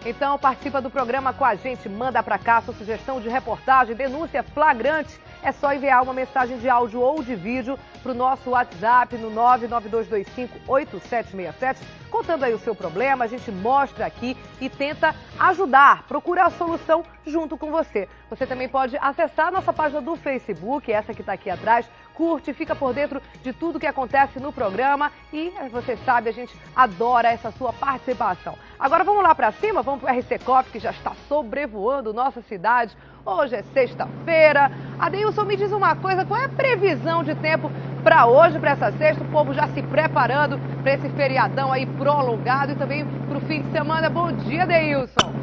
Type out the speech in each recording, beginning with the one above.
Então participa do programa com a gente, manda pra cá sua sugestão de reportagem, denúncia flagrante. É só enviar uma mensagem de áudio ou de vídeo para o nosso WhatsApp no 992258767, contando aí o seu problema. A gente mostra aqui e tenta ajudar, procurar a solução junto com você. Você também pode acessar a nossa página do Facebook, essa que está aqui atrás, curte, fica por dentro de tudo que acontece no programa e, você sabe, a gente adora essa sua participação. Agora vamos lá para cima, vamos para o RC Coffee, que já está sobrevoando nossa cidade. Hoje é sexta-feira. Adeilson, me diz uma coisa, qual é a previsão de tempo para hoje, para essa sexta? O povo já se preparando para esse feriadão aí prolongado e também para o fim de semana. Bom dia, Adeilson.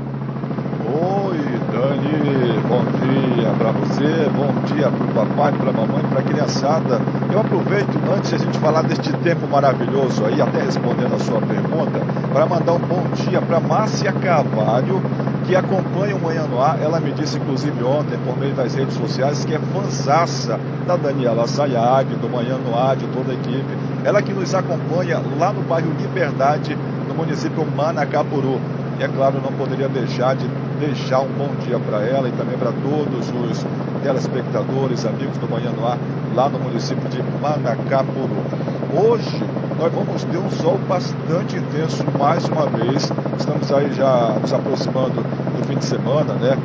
Oi, Dani, bom dia para você, bom dia para o papai, para a mamãe, para a criançada. Eu aproveito, antes de a gente falar deste tempo maravilhoso aí, até respondendo a sua pergunta, para mandar um bom dia para Márcia Carvalho, que acompanha o Manhã no Ar. Ela me disse, inclusive, ontem, por meio das redes sociais, que é fanzaça da Daniela Sayag, do Manhã no Ar, de toda a equipe. Ela que nos acompanha lá no bairro Liberdade, no município Manacapuru. E é claro, não poderia deixar de deixar um bom dia para ela e também para todos os telespectadores, amigos do Manhã no Ar, lá no município de Manacapuru. Hoje nós vamos ter um sol bastante intenso mais uma vez. Estamos aí já nos aproximando do fim de semana, né?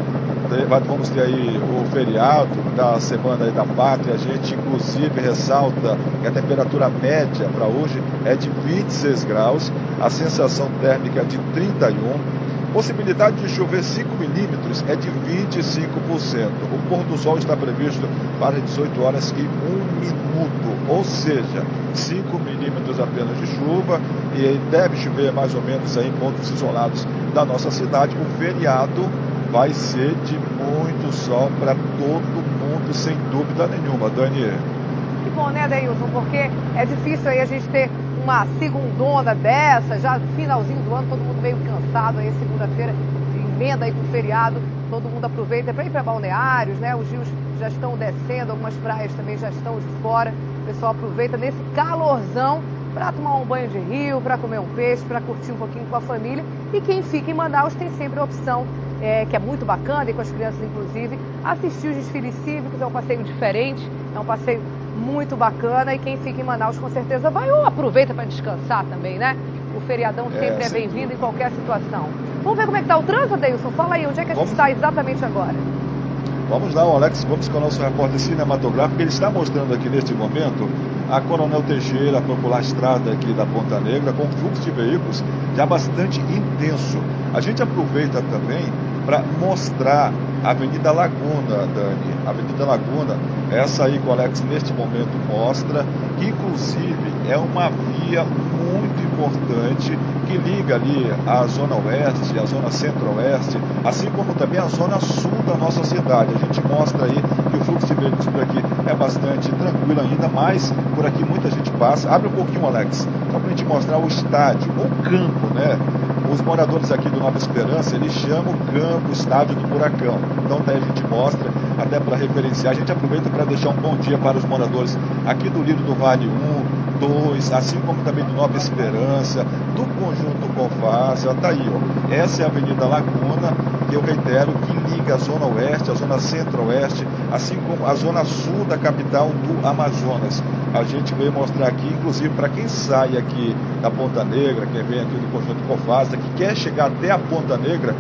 Vamos ter aí o feriado da Semana aí da Pátria. A gente inclusive ressalta que a temperatura média para hoje é de 26 graus, a sensação térmica de 31. Possibilidade de chover 5 milímetros é de 25%. O pôr do sol está previsto para 18 horas e 1 minuto, ou seja, 5 milímetros apenas de chuva, e deve chover mais ou menos aí em pontos isolados da nossa cidade. O feriado vai ser de muito sol para todo mundo, sem dúvida nenhuma, Dani. Que bom, né, Adeilson? Porque é difícil aí a gente ter uma segundona dessa, já no finalzinho do ano, todo mundo meio cansado aí, segunda-feira, de emenda aí com o feriado, todo mundo aproveita para ir para balneários, né? Os rios já estão descendo, algumas praias também já estão de fora. O pessoal aproveita nesse calorzão para tomar um banho de rio, para comer um peixe, para curtir um pouquinho com a família. E quem fica em Manaus tem sempre a opção, que é muito bacana, e com as crianças inclusive, assistir os desfiles cívicos. É um passeio diferente, é um passeio muito bacana, e quem fica em Manaus com certeza vai ou aproveita para descansar também, né? O feriadão sempre é bem-vindo em qualquer situação. Vamos ver como é que está o trânsito, Adeilson? Fala aí, onde é que a gente está exatamente agora? Vamos lá, o Alex Gomes, com o nosso repórter cinematográfico. Ele está mostrando aqui neste momento a Coronel Teixeira, a popular estrada aqui da Ponta Negra, com fluxo de veículos já bastante intenso. A gente aproveita também para mostrar a Avenida Laguna, Dani. A Avenida Laguna, essa aí que o Alex neste momento mostra, que inclusive é uma via muito importante que liga ali a Zona Oeste, a Zona Centro-Oeste, assim como também a Zona Sul da nossa cidade. A gente mostra aí que o fluxo de veículos por aqui é bastante tranquilo ainda, mas por aqui muita gente passa. Abre um pouquinho, Alex, só para a gente mostrar o estádio, o campo, né? Os moradores aqui do Nova Esperança, eles chamam o campo, o estádio do Buracão. Então daí a gente mostra, até para referenciar. A gente aproveita para deixar um bom dia para os moradores aqui do Lírio do Vale 1, 2, assim como também do Nova Esperança, do Conjunto Confaz. Tá aí, ó. Essa é a Avenida Laguna, que eu reitero, que liga a Zona Oeste, a Zona Centro-Oeste, assim como a Zona Sul da capital do Amazonas. A gente veio mostrar aqui, inclusive, para quem sai aqui da Ponta Negra, quem vem aqui do Conjunto Confaz, que quer chegar até a Ponta Negra,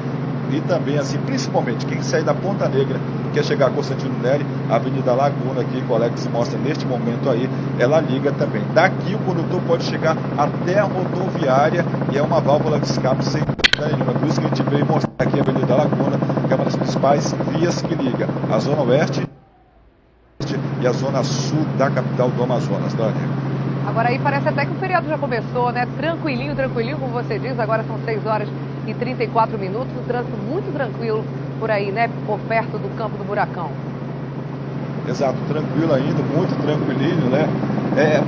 e também, assim, principalmente, quem sai da Ponta Negra e quer chegar a Constantino Neri, a Avenida Laguna, aqui, que o Alex mostra neste momento aí, ela liga também. Daqui o condutor pode chegar até a rodoviária, e é uma válvula de escape sem dúvida nenhuma. Por isso que a gente veio mostrar aqui a Avenida Laguna, que é uma das principais vias que liga a Zona Oeste e a Zona Sul da capital do Amazonas, Dani. Agora aí parece até que o feriado já começou, né? Tranquilinho, tranquilinho, como você diz. Agora são 6 horas e 34 minutos. O trânsito muito tranquilo por aí, né? Por perto do campo do Buracão. Exato, tranquilo ainda, muito tranquilinho, né?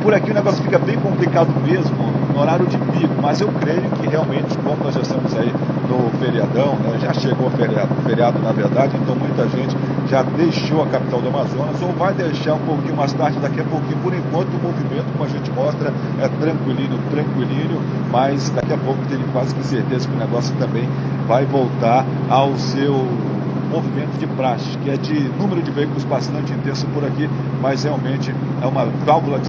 Por aqui o negócio fica bem complicado mesmo, no horário de pico, mas eu creio que realmente, como nós já estamos aí no feriadão, né, já chegou o feriado na verdade, então muita gente já deixou a capital do Amazonas ou vai deixar um pouquinho mais tarde, daqui a pouquinho. Por enquanto o movimento, como a gente mostra, é tranquilinho, mas daqui a pouco tenho quase que certeza que o negócio também vai voltar ao seu movimento de praxe, que é de número de veículos bastante intenso por aqui, mas realmente é uma válvula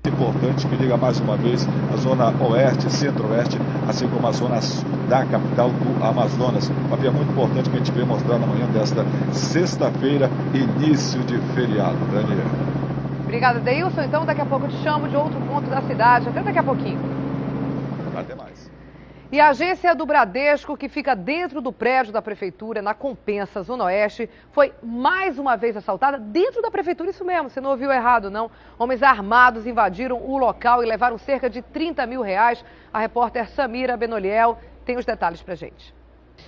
importante que liga mais uma vez a zona oeste, centro-oeste, assim como a zona sul da capital do Amazonas. Uma via muito importante que a gente veio mostrar na manhã desta sexta-feira, início de feriado. Daniel. Obrigada, Deilson. Então, daqui a pouco eu te chamo de outro ponto da cidade. Até daqui a pouquinho. Até mais. E a agência do Bradesco, que fica dentro do prédio da Prefeitura, na Compensa, Zona Oeste, foi mais uma vez assaltada dentro da Prefeitura. Isso mesmo, você não ouviu errado, não. Homens armados invadiram o local e levaram cerca de R$30 mil. A repórter Samira Benoliel tem os detalhes pra gente.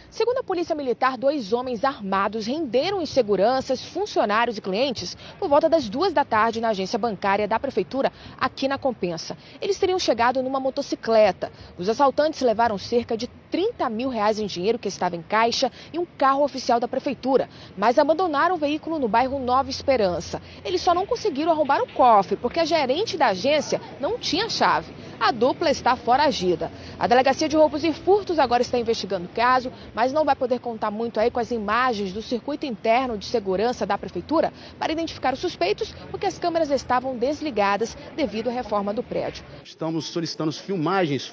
Segundo a Polícia Militar, 2 homens armados renderam inseguranças, funcionários e clientes por volta das 2 da tarde na agência bancária da Prefeitura, aqui na Compensa. Eles teriam chegado numa motocicleta. Os assaltantes levaram cerca de R$30 mil em dinheiro que estava em caixa e um carro oficial da Prefeitura, mas abandonaram o veículo no bairro Nova Esperança. Eles só não conseguiram arrombar o cofre porque a gerente da agência não tinha chave. A dupla está foragida. A Delegacia de Roubos e Furtos agora está investigando o caso, mas não vai poder contar muito aí com as imagens do circuito interno de segurança da Prefeitura para identificar os suspeitos, porque as câmeras estavam desligadas devido à reforma do prédio. Estamos solicitando filmagens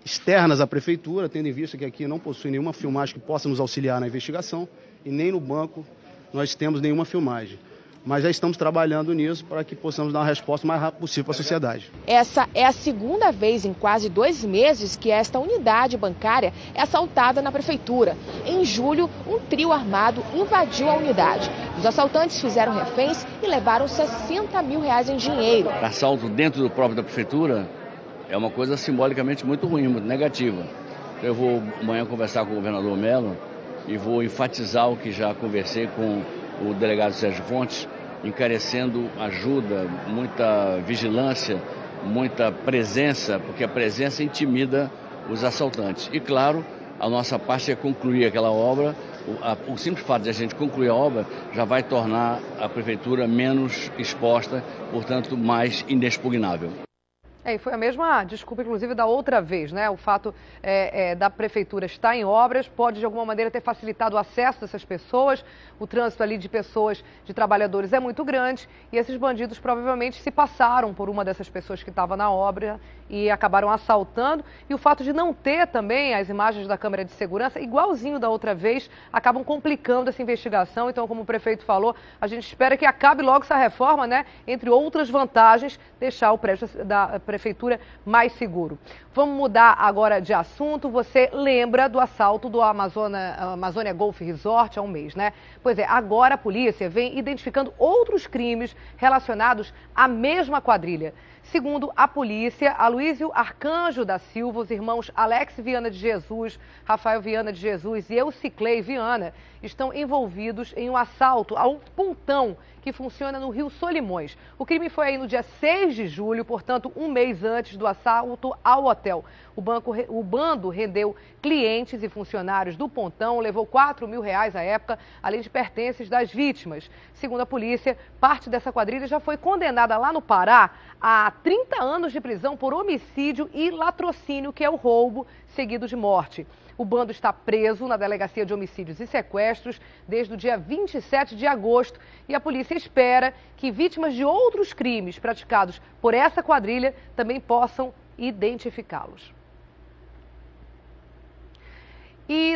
externas à Prefeitura, tendo em vista que aqui não possui nenhuma filmagem que possa nos auxiliar na investigação e nem no banco nós temos nenhuma filmagem. Mas já estamos trabalhando nisso para que possamos dar uma resposta o mais rápido possível para a sociedade. Essa é a segunda vez em quase 2 meses que esta unidade bancária é assaltada na Prefeitura. Em julho, um trio armado invadiu a unidade. Os assaltantes fizeram reféns e levaram R$60 mil em dinheiro. Assalto dentro do próprio da Prefeitura é uma coisa simbolicamente muito ruim, muito negativa. Eu vou amanhã conversar com o governador Mello e vou enfatizar o que já conversei com o delegado Sérgio Fontes, encarecendo ajuda, muita vigilância, muita presença, porque a presença intimida os assaltantes. E claro, a nossa parte é concluir aquela obra. O simples fato de a gente concluir a obra já vai tornar a Prefeitura menos exposta, portanto mais inexpugnável. E foi a mesma desculpa, inclusive, da outra vez, né? O fato da Prefeitura estar em obras pode, de alguma maneira, ter facilitado o acesso dessas pessoas. O trânsito ali de pessoas, de trabalhadores, é muito grande. E esses bandidos provavelmente se passaram por uma dessas pessoas que estava na obra e acabaram assaltando. E o fato de não ter também as imagens da câmera de segurança, igualzinho da outra vez, acabam complicando essa investigação. Então, como o prefeito falou, a gente espera que acabe logo essa reforma, né? Entre outras vantagens, deixar o prédio da Prefeitura mais seguro. Vamos mudar agora de assunto. Você lembra do assalto do Amazônia Golf Resort há um mês, né? Pois é, agora a polícia vem identificando outros crimes relacionados à mesma quadrilha. Segundo a polícia, Aloysio Arcanjo da Silva, os irmãos Alex Viana de Jesus, Rafael Viana de Jesus e Euciclei Viana estão envolvidos em um assalto a um pontão que funciona no Rio Solimões. O crime foi aí no dia 6 de julho, portanto, um mês antes do assalto ao hotel. O bando rendeu clientes e funcionários do pontão, levou R$4 mil à época, além de pertences das vítimas. Segundo a polícia, parte dessa quadrilha já foi condenada lá no Pará a 30 anos de prisão por homicídio e latrocínio, que é o roubo seguido de morte. O bando está preso na Delegacia de Homicídios e Sequestros desde o dia 27 de agosto e a polícia espera que vítimas de outros crimes praticados por essa quadrilha também possam identificá-los. E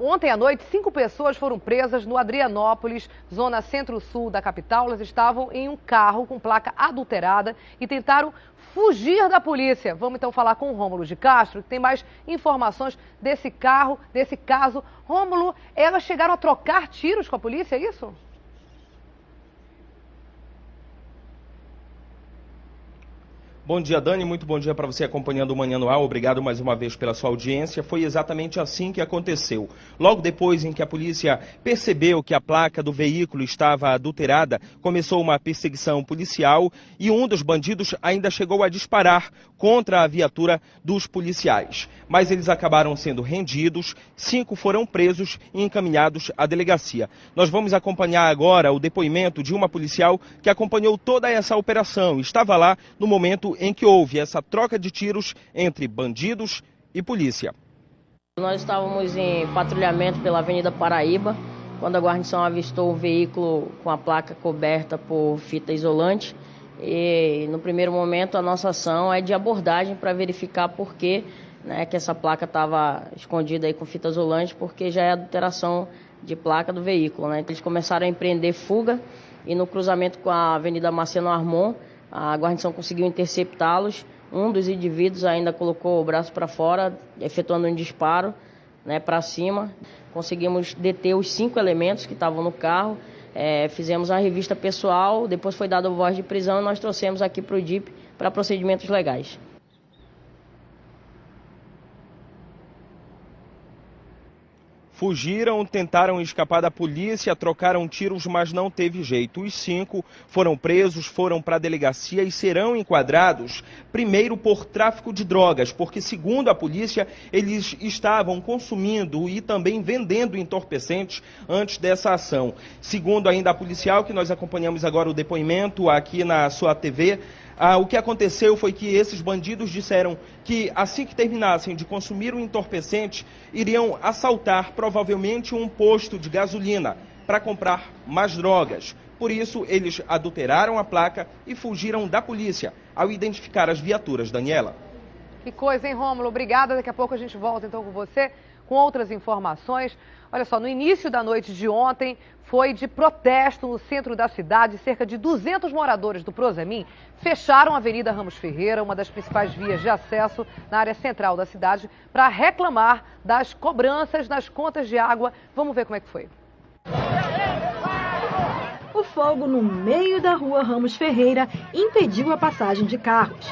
ontem à noite, 5 pessoas foram presas no Adrianópolis, zona centro-sul da capital. Elas estavam em um carro com placa adulterada e tentaram fugir da polícia. Vamos então falar com o Rômulo de Castro, que tem mais informações desse caso. Rômulo, elas chegaram a trocar tiros com a polícia, é isso? Bom dia, Dani. Muito bom dia para você acompanhando o Manhã no Ar. Obrigado mais uma vez pela sua audiência. Foi exatamente assim que aconteceu. Logo depois em que a polícia percebeu que a placa do veículo estava adulterada, começou uma perseguição policial e um dos bandidos ainda chegou a disparar contra a viatura dos policiais. Mas eles acabaram sendo rendidos, 5 foram presos e encaminhados à delegacia. Nós vamos acompanhar agora o depoimento de uma policial que acompanhou toda essa operação. Estava lá no momento em que houve essa troca de tiros entre bandidos e polícia. Nós estávamos em patrulhamento pela Avenida Paraíba, quando a guarnição avistou um veículo com a placa coberta por fita isolante. E no primeiro momento a nossa ação é de abordagem para verificar por que, que essa placa estava escondida aí com fita isolante, porque já é adulteração de placa do veículo. Eles começaram a empreender fuga e no cruzamento com a Avenida Marciano Armon, a guarnição conseguiu interceptá-los. Um dos indivíduos ainda colocou o braço para fora, efetuando um disparo para cima. Conseguimos deter os 5 elementos que estavam no carro. Fizemos a revista pessoal, depois foi dada a voz de prisão e nós trouxemos aqui para o DIP para procedimentos legais. Fugiram, tentaram escapar da polícia, trocaram tiros, mas não teve jeito. Os 5 foram presos, foram para a delegacia e serão enquadrados, primeiro por tráfico de drogas, porque, segundo a polícia, eles estavam consumindo e também vendendo entorpecentes antes dessa ação. Segundo ainda a policial, que nós acompanhamos agora o depoimento aqui na sua TV, o que aconteceu foi que esses bandidos disseram que assim que terminassem de consumir o entorpecente, iriam assaltar provavelmente um posto de gasolina para comprar mais drogas. Por isso, eles adulteraram a placa e fugiram da polícia ao identificar as viaturas. Daniela. Que coisa, hein, Rômulo? Obrigada. Daqui a pouco a gente volta então com você com outras informações. Olha só, no início da noite de ontem foi de protesto no centro da cidade. Cerca de 200 moradores do Prosemin fecharam a Avenida Ramos Ferreira, uma das principais vias de acesso na área central da cidade, para reclamar das cobranças nas contas de água. Vamos ver como é que foi. O fogo no meio da rua Ramos Ferreira impediu a passagem de carros.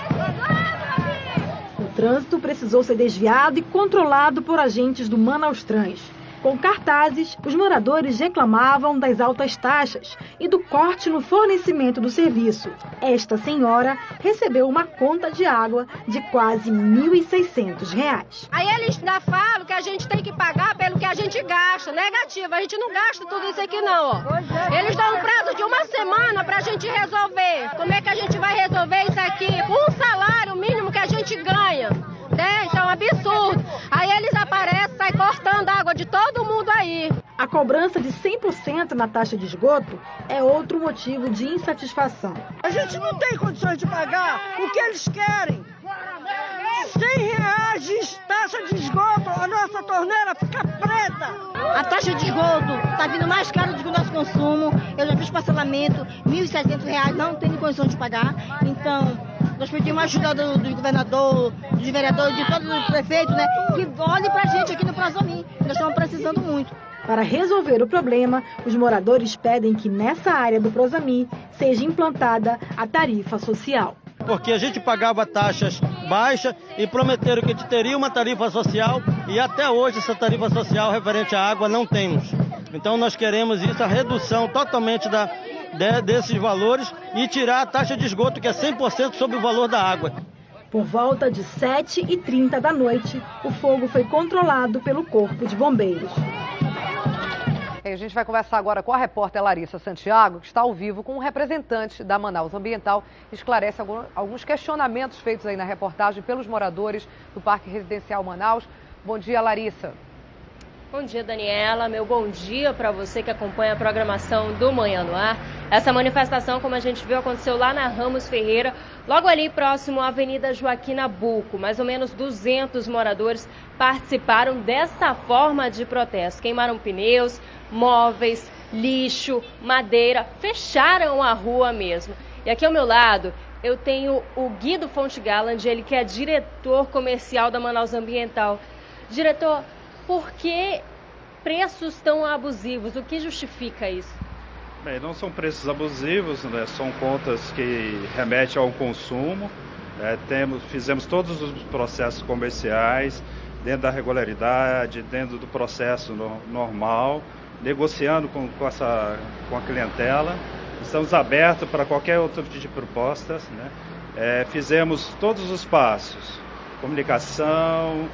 O trânsito precisou ser desviado e controlado por agentes do Manaus-Trans. Com cartazes, os moradores reclamavam das altas taxas e do corte no fornecimento do serviço. Esta senhora recebeu uma conta de água de quase R$ 1.600. Aí eles ainda falam que a gente tem que pagar pelo que a gente gasta. Negativo, a gente não gasta tudo isso aqui não, ó. Eles dão um prazo de 1 semana pra gente resolver. Como é que a gente vai resolver isso aqui? Um salário mínimo que a gente ganha. Isso é um absurdo. Aí eles aparecem, saem cortando a água de todo mundo aí. A cobrança de 100% na taxa de esgoto é outro motivo de insatisfação. A gente não tem condições de pagar o que eles querem. R$ 100 de taxa de esgoto, a nossa torneira fica preta. A taxa de esgoto está vindo mais cara do que o nosso consumo. Eu já fiz parcelamento, R$ 1.600, não tenho condição de pagar. Então, nós pedimos ajuda do governador, dos vereadores, de todos os prefeitos, que olhem para a gente aqui no Prosemin. Nós estamos precisando muito. Para resolver o problema, os moradores pedem que nessa área do Prosemin seja implantada a tarifa social. Porque a gente pagava taxas baixas e prometeram que teria uma tarifa social e até hoje essa tarifa social referente à água não temos. Então nós queremos isso, a redução totalmente desses valores e tirar a taxa de esgoto, que é 100% sobre o valor da água. Por volta de 7h30 da noite, o fogo foi controlado pelo Corpo de Bombeiros. A gente vai conversar agora com a repórter Larissa Santiago, que está ao vivo com um representante da Manaus Ambiental, que esclarece alguns questionamentos feitos aí na reportagem pelos moradores do Parque Residencial Manaus. Bom dia, Larissa. Bom dia, Daniela. Meu bom dia para você que acompanha a programação do Manhã no Ar. Essa manifestação, como a gente viu, aconteceu lá na Ramos Ferreira, logo ali próximo à Avenida Joaquim Nabuco. Mais ou menos 200 moradores participaram dessa forma de protesto. Queimaram pneus, móveis, lixo, madeira, fecharam a rua mesmo. E aqui ao meu lado eu tenho o Guido Fontegaland, ele que é diretor comercial da Manaus Ambiental. Diretor, por que preços tão abusivos? O que justifica isso? Bem, não são preços abusivos, são contas que remetem ao consumo. Fizemos todos os processos comerciais dentro da regularidade, dentro do processo normal, negociando com a clientela. Estamos abertos para qualquer outro tipo de propostas, né? Fizemos todos os passos, comunicação,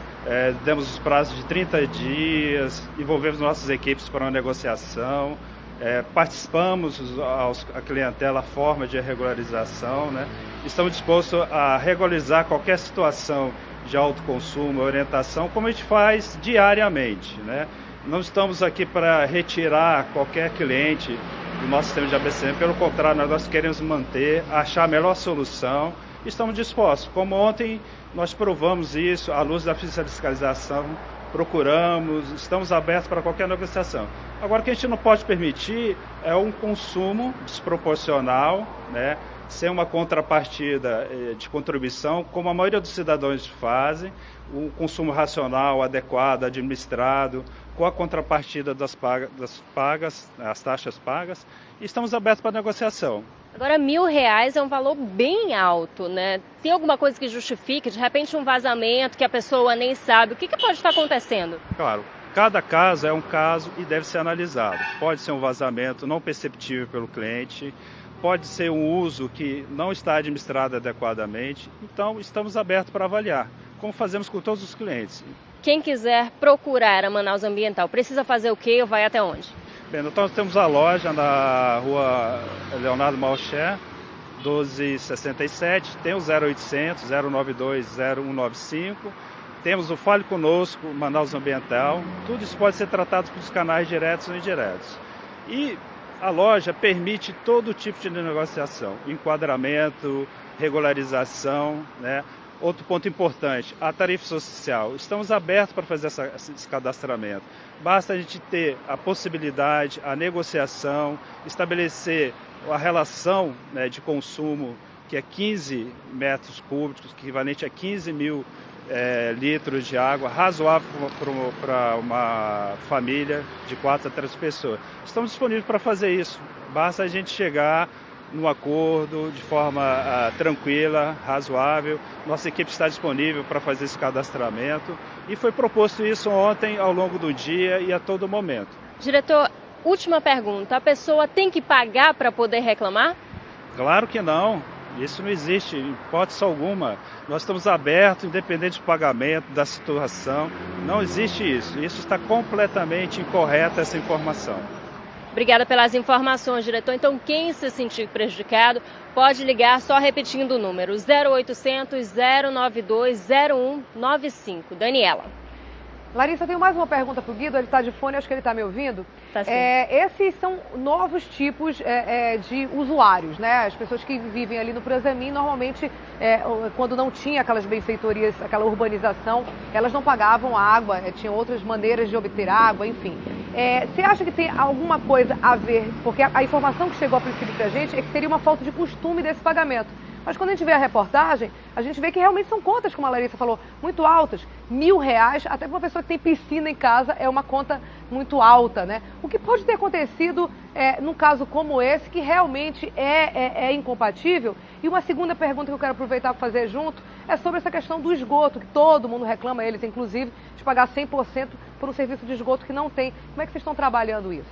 demos os prazos de 30 dias, envolvemos nossas equipes para uma negociação, participamos a clientela, a forma de regularização, né? Estamos dispostos a regularizar qualquer situação de alto consumo, orientação, como a gente faz diariamente, né? Não estamos aqui para retirar qualquer cliente do nosso sistema de abastecimento, pelo contrário, nós queremos manter, achar a melhor solução. Estamos dispostos, como ontem nós provamos isso, à luz da fiscalização, procuramos, estamos abertos para qualquer negociação. Agora, o que a gente não pode permitir é um consumo desproporcional, né? Sem uma contrapartida de contribuição, como a maioria dos cidadãos fazem, o consumo racional, adequado, administrado, com a contrapartida das pagas, as taxas pagas, e estamos abertos para negociação. Agora, R$1.000 é um valor bem alto, né? Tem alguma coisa que justifique, de repente, um vazamento que a pessoa nem sabe? O que pode estar acontecendo? Claro, cada caso é um caso e deve ser analisado. Pode ser um vazamento não perceptível pelo cliente, pode ser um uso que não está administrado adequadamente. Então, estamos abertos para avaliar, como fazemos com todos os clientes. Quem quiser procurar a Manaus Ambiental, precisa fazer o quê ou vai até onde? Bem, nós temos a loja na rua Leonardo Malcher, 1267, tem o 0800 092 0195, temos o Fale Conosco, Manaus Ambiental, tudo isso pode ser tratado pelos canais diretos ou indiretos. E a loja permite todo tipo de negociação, enquadramento, regularização, né? Outro ponto importante, a tarifa social. Estamos abertos para fazer esse cadastramento. Basta a gente ter a possibilidade, a negociação, estabelecer a relação, né, de consumo, que é 15 metros cúbicos, equivalente a 15 mil litros de água, razoável para uma família de 4 a 3 pessoas. Estamos disponíveis para fazer isso. Basta a gente chegar num acordo de forma tranquila, razoável. Nossa equipe está disponível para fazer esse cadastramento e foi proposto isso ontem ao longo do dia e a todo momento. Diretor, última pergunta, a pessoa tem que pagar para poder reclamar? Claro que não, isso não existe em hipótese alguma. Nós estamos abertos, independente do pagamento, da situação, não existe isso. Isso está completamente incorreta, essa informação. Obrigada pelas informações, diretor. Então, quem se sentir prejudicado pode ligar só repetindo o número 0800 092 0195. Daniela. Larissa, eu tenho mais uma pergunta para o Guido, ele está de fone, acho que ele está me ouvindo. Tá sim. Esses são novos tipos de usuários, né? As pessoas que vivem ali no Prazemin, normalmente, quando não tinha aquelas benfeitorias, aquela urbanização, elas não pagavam água, tinham outras maneiras de obter água, enfim. Você acha que tem alguma coisa a ver, porque a informação que chegou a princípio para a gente é que seria uma falta de costume desse pagamento. Mas quando a gente vê a reportagem, a gente vê que realmente são contas, como a Larissa falou, muito altas. R$1.000, até para uma pessoa que tem piscina em casa, é uma conta muito alta, né? O que pode ter acontecido num caso como esse, que realmente é incompatível? E uma segunda pergunta que eu quero aproveitar para fazer junto é sobre essa questão do esgoto, que todo mundo reclama, eles inclusive, de pagar 100% por um serviço de esgoto que não tem. Como é que vocês estão trabalhando isso?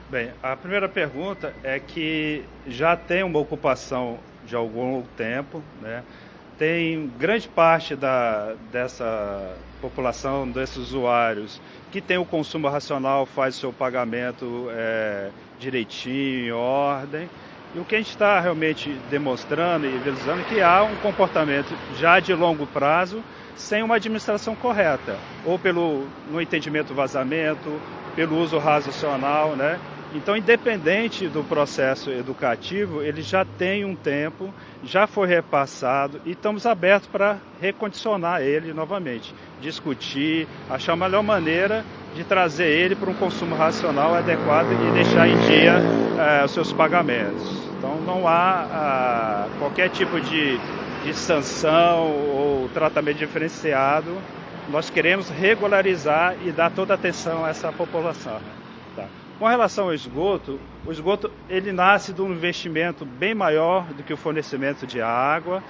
Bem, a primeira pergunta é que já tem uma ocupação de algum tempo, né? Tem grande parte dessa população, desses usuários, que tem o consumo racional, faz o seu pagamento direitinho, em ordem. E o que a gente está realmente demonstrando e visualizando é que há um comportamento já de longo prazo sem uma administração correta, ou no entendimento do vazamento, pelo uso racional, né? Então, independente do processo educativo, ele já tem um tempo, já foi repassado e estamos abertos para recondicionar ele novamente, discutir, achar a melhor maneira de trazer ele para um consumo racional adequado e deixar em dia os seus pagamentos. Então, não há qualquer tipo de sanção ou tratamento diferenciado. Nós queremos regularizar e dar toda a atenção a essa população. Tá? Com relação ao esgoto, o esgoto ele nasce de um investimento bem maior do que o fornecimento de água.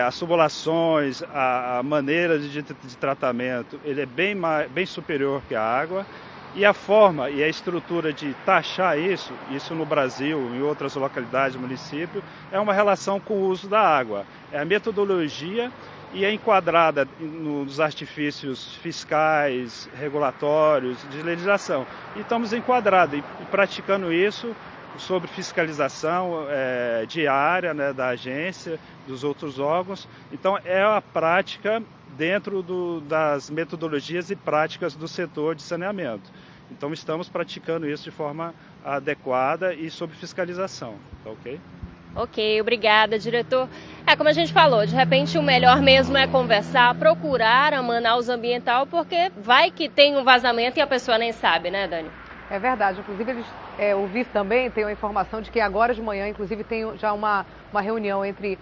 as tubulações, a maneira de tratamento, ele é bem superior que a água. E a forma e a estrutura de taxar isso no Brasil, em outras localidades, municípios, é uma relação com o uso da água. É a metodologia e é enquadrada nos artifícios fiscais, regulatórios, de legislação. E estamos enquadrados e praticando isso sobre fiscalização diária, né, da agência, dos outros órgãos. Então, é a prática dentro das metodologias e práticas do setor de saneamento. Então, estamos praticando isso de forma adequada e sob fiscalização, tá ok? Ok, obrigada, diretor. Como a gente falou, de repente o melhor mesmo é conversar, procurar a Manaus Ambiental, porque vai que tem um vazamento e a pessoa nem sabe, né, Dani? É verdade, inclusive ouvi também, tem a informação de que agora de manhã, inclusive, tem já uma reunião entre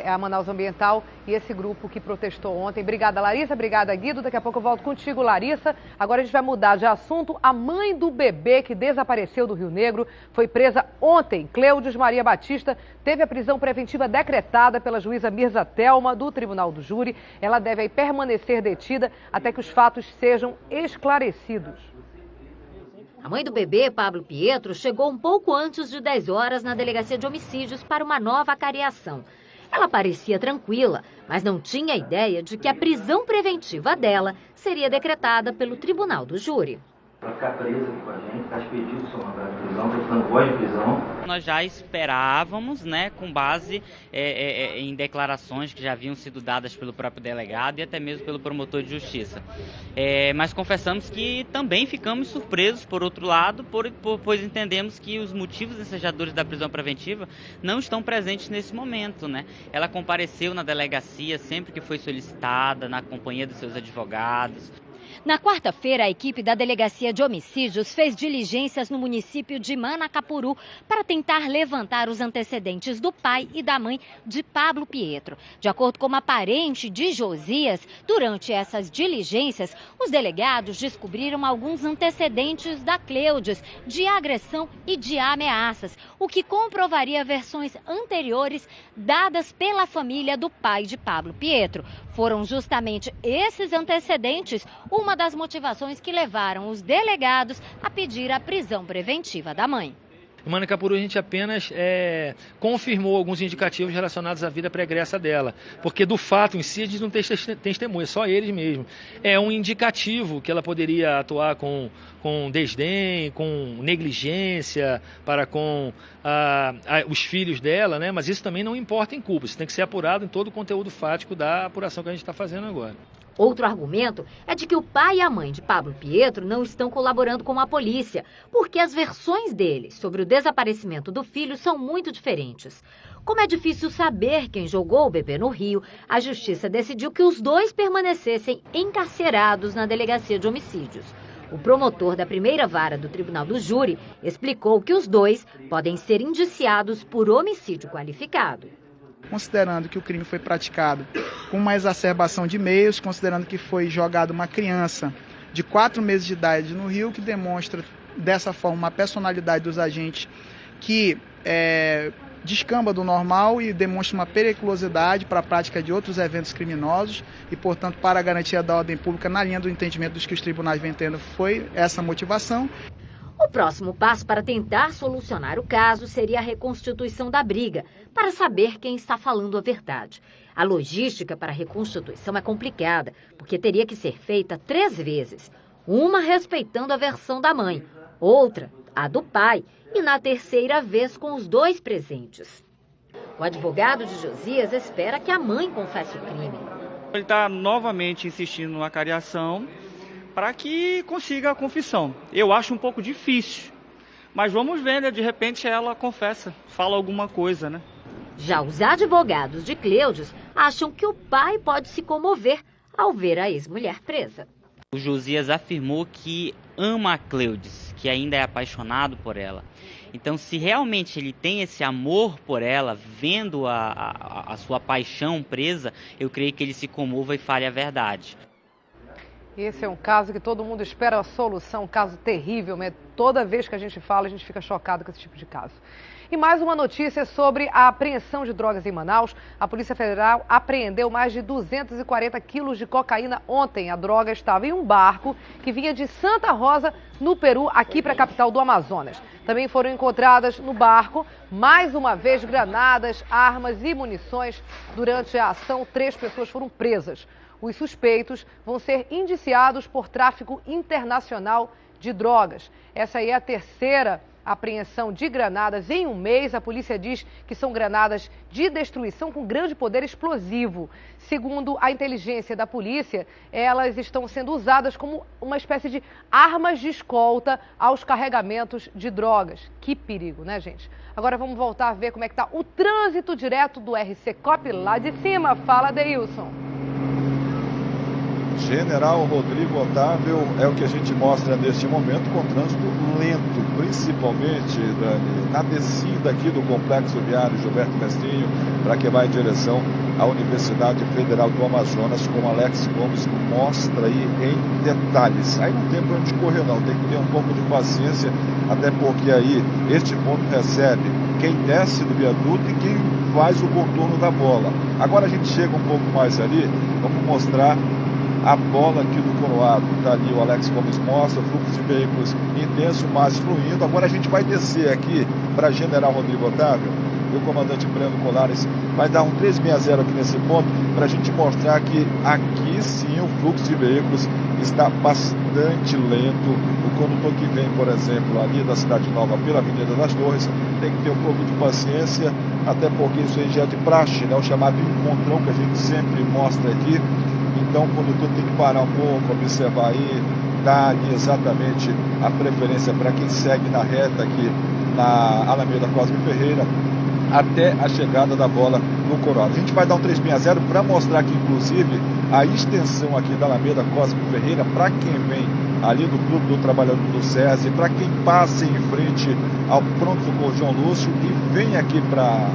a Manaus Ambiental e esse grupo que protestou ontem. Obrigada, Larissa, obrigada, Guido. Daqui a pouco eu volto contigo, Larissa. Agora a gente vai mudar de assunto. A mãe do bebê que desapareceu do Rio Negro foi presa ontem. Cleudes Maria Batista teve a prisão preventiva decretada pela juíza Mirza Thelma do Tribunal do Júri. Ela deve aí permanecer detida até que os fatos sejam esclarecidos. A mãe do bebê, Pablo Pietro, chegou um pouco antes de 10 horas na delegacia de homicídios para uma nova acariação. Ela parecia tranquila, mas não tinha ideia de que a prisão preventiva dela seria decretada pelo Tribunal do Júri. Para ficar presa aqui com a gente, está expedido o seu mandado de prisão, está dando voz de prisão. Nós já esperávamos, né, com base em declarações que já haviam sido dadas pelo próprio delegado e até mesmo pelo promotor de justiça. Mas confessamos que também ficamos surpresos, por outro lado, pois entendemos que os motivos ensejadores da prisão preventiva não estão presentes nesse momento, né? Ela compareceu na delegacia sempre que foi solicitada, na companhia dos seus advogados. Na quarta-feira, a equipe da Delegacia de Homicídios fez diligências no município de Manacapuru para tentar levantar os antecedentes do pai e da mãe de Pablo Pietro. De acordo com uma parente de Josias, durante essas diligências, os delegados descobriram alguns antecedentes da Cleudes de agressão e de ameaças, o que comprovaria versões anteriores dadas pela família do pai de Pablo Pietro. Foram justamente esses antecedentes uma das motivações que levaram os delegados a pedir a prisão preventiva da mãe. Em Manacapuru, a gente apenas confirmou alguns indicativos relacionados à vida pregressa dela, porque do fato em si a gente não tem testemunha, só eles mesmos. É um indicativo que ela poderia atuar com desdém, com negligência para com os filhos dela, né? Mas isso também não importa em culpa, isso tem que ser apurado em todo o conteúdo fático da apuração que a gente está fazendo agora. Outro argumento é de que o pai e a mãe de Pablo Pietro não estão colaborando com a polícia, porque as versões deles sobre o desaparecimento do filho são muito diferentes. Como é difícil saber quem jogou o bebê no rio, a justiça decidiu que os dois permanecessem encarcerados na delegacia de homicídios. O promotor da primeira vara do Tribunal do Júri explicou que os dois podem ser indiciados por homicídio qualificado. Considerando que o crime foi praticado com uma exacerbação de meios, considerando que foi jogada uma criança de 4 meses de idade no rio, que demonstra dessa forma uma personalidade dos agentes que descamba do normal e demonstra uma periculosidade para a prática de outros eventos criminosos e, portanto, para a garantia da ordem pública, na linha do entendimento dos que os tribunais vêm tendo, foi essa motivação. O próximo passo para tentar solucionar o caso seria a reconstituição da briga, para saber quem está falando a verdade. A logística para a reconstituição é complicada, porque teria que ser feita 3 vezes. Uma respeitando a versão da mãe, outra, a do pai, e na terceira vez com os dois presentes. O advogado de Josias espera que a mãe confesse o crime. Ele está novamente insistindo na cariação para que consiga a confissão. Eu acho um pouco difícil, mas vamos ver, né? De repente ela confessa, fala alguma coisa, né? Já os advogados de Cleudes acham que o pai pode se comover ao ver a ex-mulher presa. O Josias afirmou que ama a Cleudes, que ainda é apaixonado por ela. Então, se realmente ele tem esse amor por ela, vendo a sua paixão presa, eu creio que ele se comova e fale a verdade. Esse é um caso que todo mundo espera a solução, um caso terrível, né? Toda vez que a gente fala, a gente fica chocado com esse tipo de caso. E mais uma notícia sobre a apreensão de drogas em Manaus. A Polícia Federal apreendeu mais de 240 quilos de cocaína ontem. A droga estava em um barco que vinha de Santa Rosa, no Peru, aqui para a capital do Amazonas. Também foram encontradas no barco, mais uma vez, granadas, armas e munições. Durante a ação, 3 pessoas foram presas. Os suspeitos vão ser indiciados por tráfico internacional de drogas. Essa aí é a terceira apreensão de granadas em um mês. A polícia diz que são granadas de destruição com grande poder explosivo. Segundo a inteligência da polícia, elas estão sendo usadas como uma espécie de armas de escolta aos carregamentos de drogas. Que perigo, né, gente? Agora vamos voltar a ver como é que está o trânsito direto do RC Cop lá de cima. Fala, Deilson. General Rodrigo Otávio é o que a gente mostra neste momento, com trânsito lento, principalmente, Dani, na descida aqui do Complexo Viário Gilberto Mestinho, para que vai em direção à Universidade Federal do Amazonas, como Alex Gomes mostra aí em detalhes. Aí não tem para onde correr não, tem que ter um pouco de paciência, até porque aí este ponto recebe quem desce do viaduto e quem faz o contorno da bola. Agora a gente chega um pouco mais ali, vamos mostrar a bola aqui do Coroado. Está ali o Alex Gomes mostra, fluxo de veículos intenso, mas fluindo. Agora a gente vai descer aqui para General Rodrigo Otávio. E o comandante Breno Colares vai dar um 360 aqui nesse ponto para a gente mostrar que aqui sim o fluxo de veículos está bastante lento. O condutor que vem, por exemplo, ali da Cidade Nova pela Avenida das Torres, tem que ter um pouco de paciência, até porque isso aí já é de praxe, né? O chamado encontrão que a gente sempre mostra aqui. Então o condutor tem que parar um pouco, observar aí, dar ali exatamente a preferência para quem segue na reta aqui na Alameda Cosme Ferreira, até a chegada da bola no Coroado. A gente vai dar um 360 para mostrar que, inclusive, a extensão aqui da Alameda Cosme Ferreira, para quem vem ali do Clube do Trabalhador do SESI, para quem passa em frente ao pronto-socorro João Lúcio e vem aqui para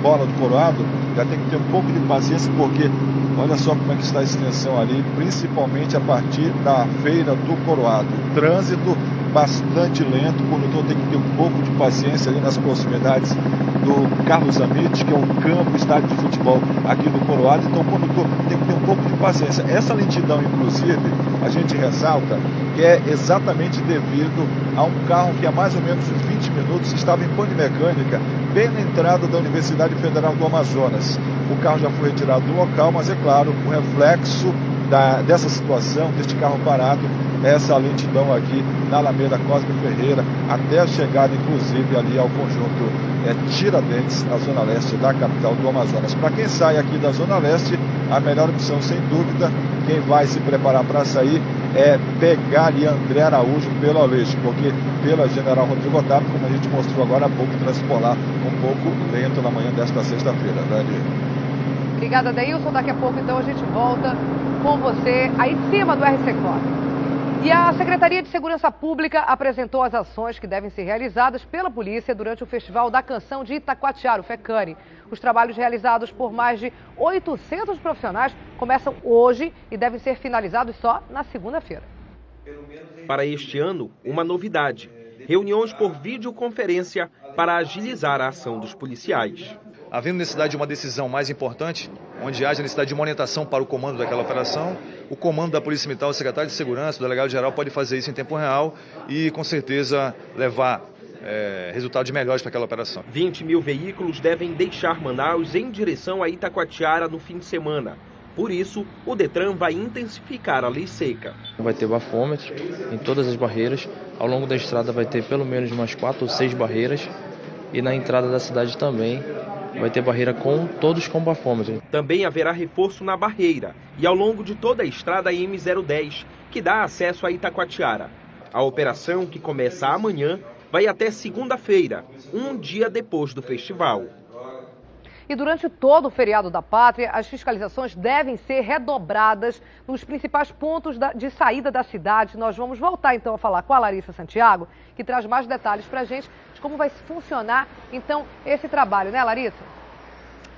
bola do Coroado, já tem que ter um pouco de paciência, porque olha só como é que está a extensão ali, principalmente a partir da Feira do Coroado. Trânsito bastante lento, o condutor tem que ter um pouco de paciência ali nas proximidades do Carlos Amit, que é um campo, estádio de futebol aqui do Coroado, então o condutor tem que ter um pouco de paciência. Essa lentidão, inclusive, a gente ressalta que é exatamente devido a um carro que há mais ou menos uns 20 minutos estava em pane mecânica, bem na entrada da Universidade Federal do Amazonas. O carro já foi retirado do local, mas é claro, o reflexo dessa situação, deste carro parado, essa lentidão aqui na Alameda Cosme Ferreira, até a chegada, inclusive, ali ao conjunto Tiradentes, na zona leste da capital do Amazonas. Para quem sai aqui da zona leste, a melhor opção, sem dúvida, quem vai se preparar para sair é pegar ali André Araújo pelo Aleixo, porque pela General Rodrigo Otávio, como a gente mostrou agora há pouco, transpolar um pouco lento na manhã desta sexta-feira. Dani. Obrigada, Deilson. Daqui a pouco, então, a gente volta com você aí de cima do RC Cop. E a Secretaria de Segurança Pública apresentou as ações que devem ser realizadas pela polícia durante o Festival da Canção de Itacoatiara, o FECANI. Os trabalhos realizados por mais de 800 profissionais começam hoje e devem ser finalizados só na segunda-feira. Para este ano, uma novidade: reuniões por videoconferência para agilizar a ação dos policiais. Havendo necessidade de uma decisão mais importante, onde haja necessidade de uma orientação para o comando daquela operação, o comando da Polícia Militar, o secretário de Segurança, o delegado-geral pode fazer isso em tempo real e, com certeza, levar resultados melhores para aquela operação. 20 mil veículos devem deixar Manaus em direção a Itacoatiara no fim de semana. Por isso, o Detran vai intensificar a lei seca. Vai ter bafômetros em todas as barreiras. Ao longo da estrada vai ter pelo menos umas 4 ou 6 barreiras. E na entrada da cidade também vai ter barreira todos com bafômetro. Também haverá reforço na barreira e ao longo de toda a estrada M010, que dá acesso a Itacoatiara. A operação, que começa amanhã, vai até segunda-feira, um dia depois do festival. E durante todo o feriado da Pátria, as fiscalizações devem ser redobradas nos principais pontos de saída da cidade. Nós vamos voltar então a falar com a Larissa Santiago, que traz mais detalhes para a gente de como vai funcionar então esse trabalho, né, Larissa?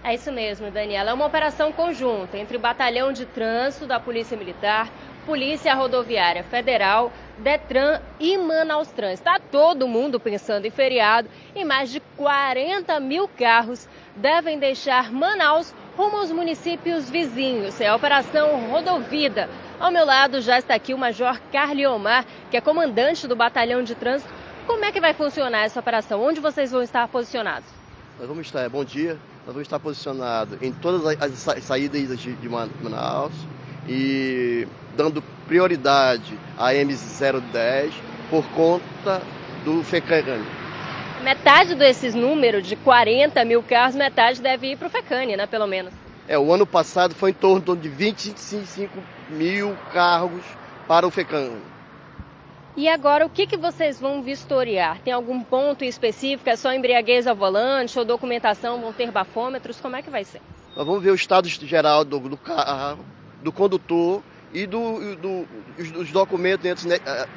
É isso mesmo, Daniela. É uma operação conjunta entre o Batalhão de Trânsito da Polícia Militar, Polícia Rodoviária Federal, Detran e Manaus-Trans. Está todo mundo pensando em feriado e mais de 40 mil carros devem deixar Manaus rumo aos municípios vizinhos. É a Operação Rodovida. Ao meu lado já está aqui o Major Carliomar, que é comandante do Batalhão de Trânsito. Como é que vai funcionar essa operação? Onde vocês vão estar posicionados? Nós vamos estar, bom dia, nós vamos estar posicionados em todas as saídas de Manaus e dando prioridade à M010 por conta do FECANI. Metade desses números de 40 mil carros, metade deve ir para o FECANI, né, pelo menos? O ano passado foi em torno de 25 mil carros para o FECANI. E agora, o que vocês vão vistoriar? Tem algum ponto específico? É só embriaguez ao volante ou documentação? Vão ter bafômetros? Como é que vai ser? Nós vamos ver o estado geral do carro, do condutor e dos documentos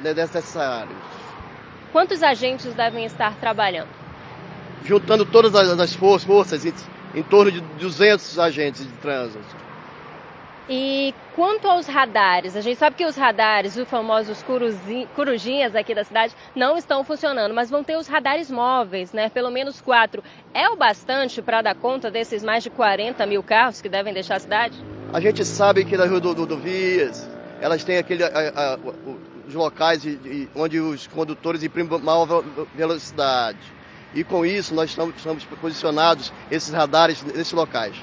necessários. Quantos agentes devem estar trabalhando? Juntando todas as forças, em torno de 200 agentes de trânsito. E quanto aos radares, a gente sabe que os radares, os famosos corujinhas aqui da cidade, não estão funcionando, mas vão ter os radares móveis, né? Pelo menos 4. É o bastante para dar conta desses mais de 40 mil carros que devem deixar a cidade? A gente sabe que nas rodovias, elas têm os locais onde os condutores imprimem maior velocidade. E com isso, nós estamos posicionados esses radares nesses locais.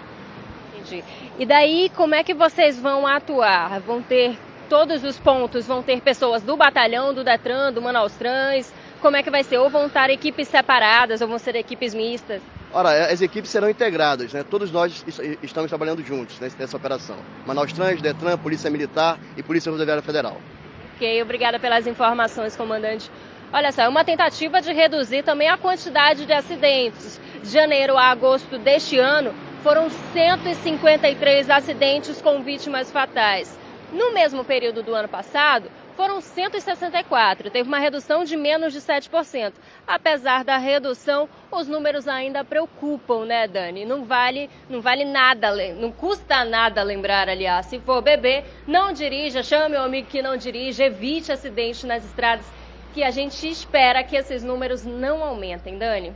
E daí, como é que vocês vão atuar? Vão ter todos os pontos, vão ter pessoas do batalhão, do Detran, do Manaus-Trans? Como é que vai ser? Ou vão estar equipes separadas, ou vão ser equipes mistas? Ora, as equipes serão integradas, né? Todos nós estamos trabalhando juntos nessa operação. Manaus-Trans, Detran, Polícia Militar e Polícia Rodoviária Federal. Ok, obrigada pelas informações, comandante. Olha só, é uma tentativa de reduzir também a quantidade de acidentes. De janeiro a agosto deste ano, foram 153 acidentes com vítimas fatais. No mesmo período do ano passado, foram 164. Teve uma redução de menos de 7%. Apesar da redução, os números ainda preocupam, né, Dani? Não vale nada, não custa nada lembrar, aliás. Se for beber, não dirija, chame o amigo que não dirige, evite acidente nas estradas, que a gente espera que esses números não aumentem, Dani.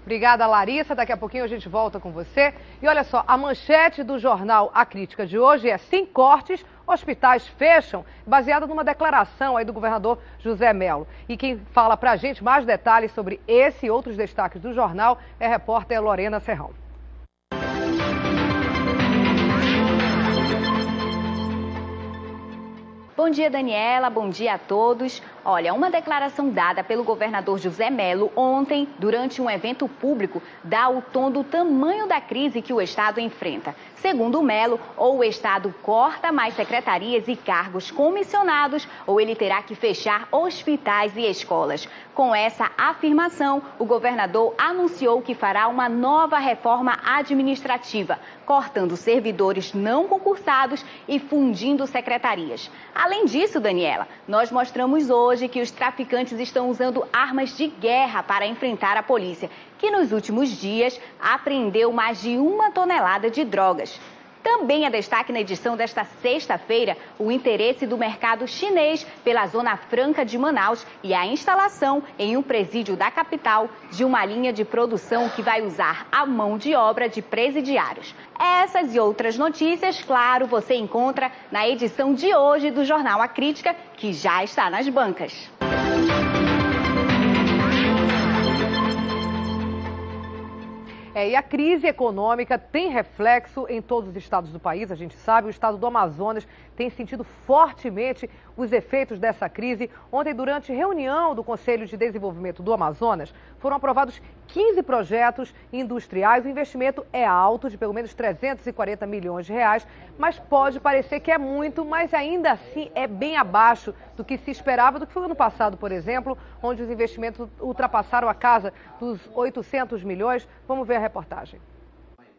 Obrigada, Larissa. Daqui a pouquinho a gente volta com você. E olha só, a manchete do jornal A Crítica de hoje é: sem cortes, hospitais fecham, baseada numa declaração aí do governador José Mello. E quem fala pra gente mais detalhes sobre esse e outros destaques do jornal é a repórter Lorena Serrão. Bom dia, Daniela. Bom dia a todos. Olha, uma declaração dada pelo governador José Mello ontem, durante um evento público, dá o tom do tamanho da crise que o Estado enfrenta. Segundo o Mello, ou o Estado corta mais secretarias e cargos comissionados, ou ele terá que fechar hospitais e escolas. Com essa afirmação, o governador anunciou que fará uma nova reforma administrativa, cortando servidores não concursados e fundindo secretarias. Além disso, Daniela, nós mostramos hoje que os traficantes estão usando armas de guerra para enfrentar a polícia, que nos últimos dias apreendeu mais de 1 tonelada de drogas. Também é destaque na edição desta sexta-feira o interesse do mercado chinês pela Zona Franca de Manaus e a instalação em um presídio da capital de uma linha de produção que vai usar a mão de obra de presidiários. Essas e outras notícias, claro, você encontra na edição de hoje do Jornal A Crítica, que já está nas bancas. E a crise econômica tem reflexo em todos os estados do país, a gente sabe. O estado do Amazonas tem sentido fortemente os efeitos dessa crise. Ontem, durante reunião do Conselho de Desenvolvimento do Amazonas, foram aprovados 15 projetos industriais. O investimento é alto, de pelo menos 340 milhões de reais, mas pode parecer que é muito, mas ainda assim é bem abaixo do que se esperava, do que foi ano passado, por exemplo, onde os investimentos ultrapassaram a casa dos 800 milhões. Vamos ver a reportagem.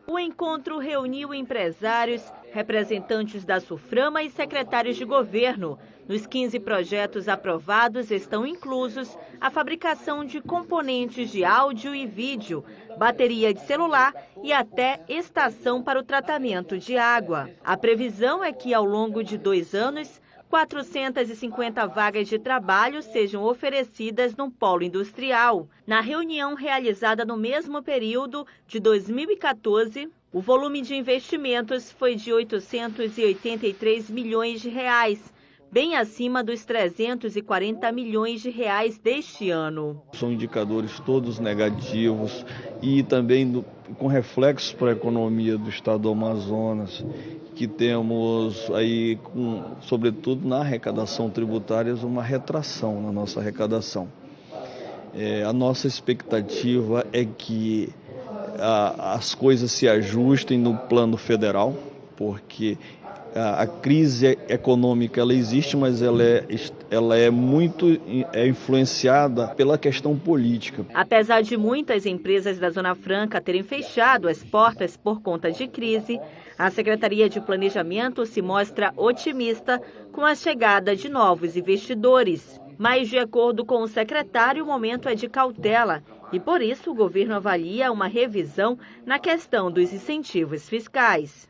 O encontro reuniu empresários, representantes da SUFRAMA e secretários de governo. Nos 15 projetos aprovados estão inclusos a fabricação de componentes de áudio e vídeo, bateria de celular e até estação para o tratamento de água. A previsão é que, ao longo de 2 anos, 450 vagas de trabalho sejam oferecidas no polo industrial. Na reunião realizada no mesmo período de 2014, o volume de investimentos foi de 883 milhões de reais, bem acima dos 340 milhões de reais deste ano. São indicadores todos negativos e também com reflexos para a economia do estado do Amazonas, que temos aí, sobretudo na arrecadação tributária, uma retração na nossa arrecadação. A nossa expectativa é que as coisas se ajustem no plano federal, porque a crise econômica ela existe, mas ela é muito influenciada pela questão política. Apesar de muitas empresas da Zona Franca terem fechado as portas por conta de crise, a Secretaria de Planejamento se mostra otimista com a chegada de novos investidores. Mas, de acordo com o secretário, o momento é de cautela e, por isso, o governo avalia uma revisão na questão dos incentivos fiscais.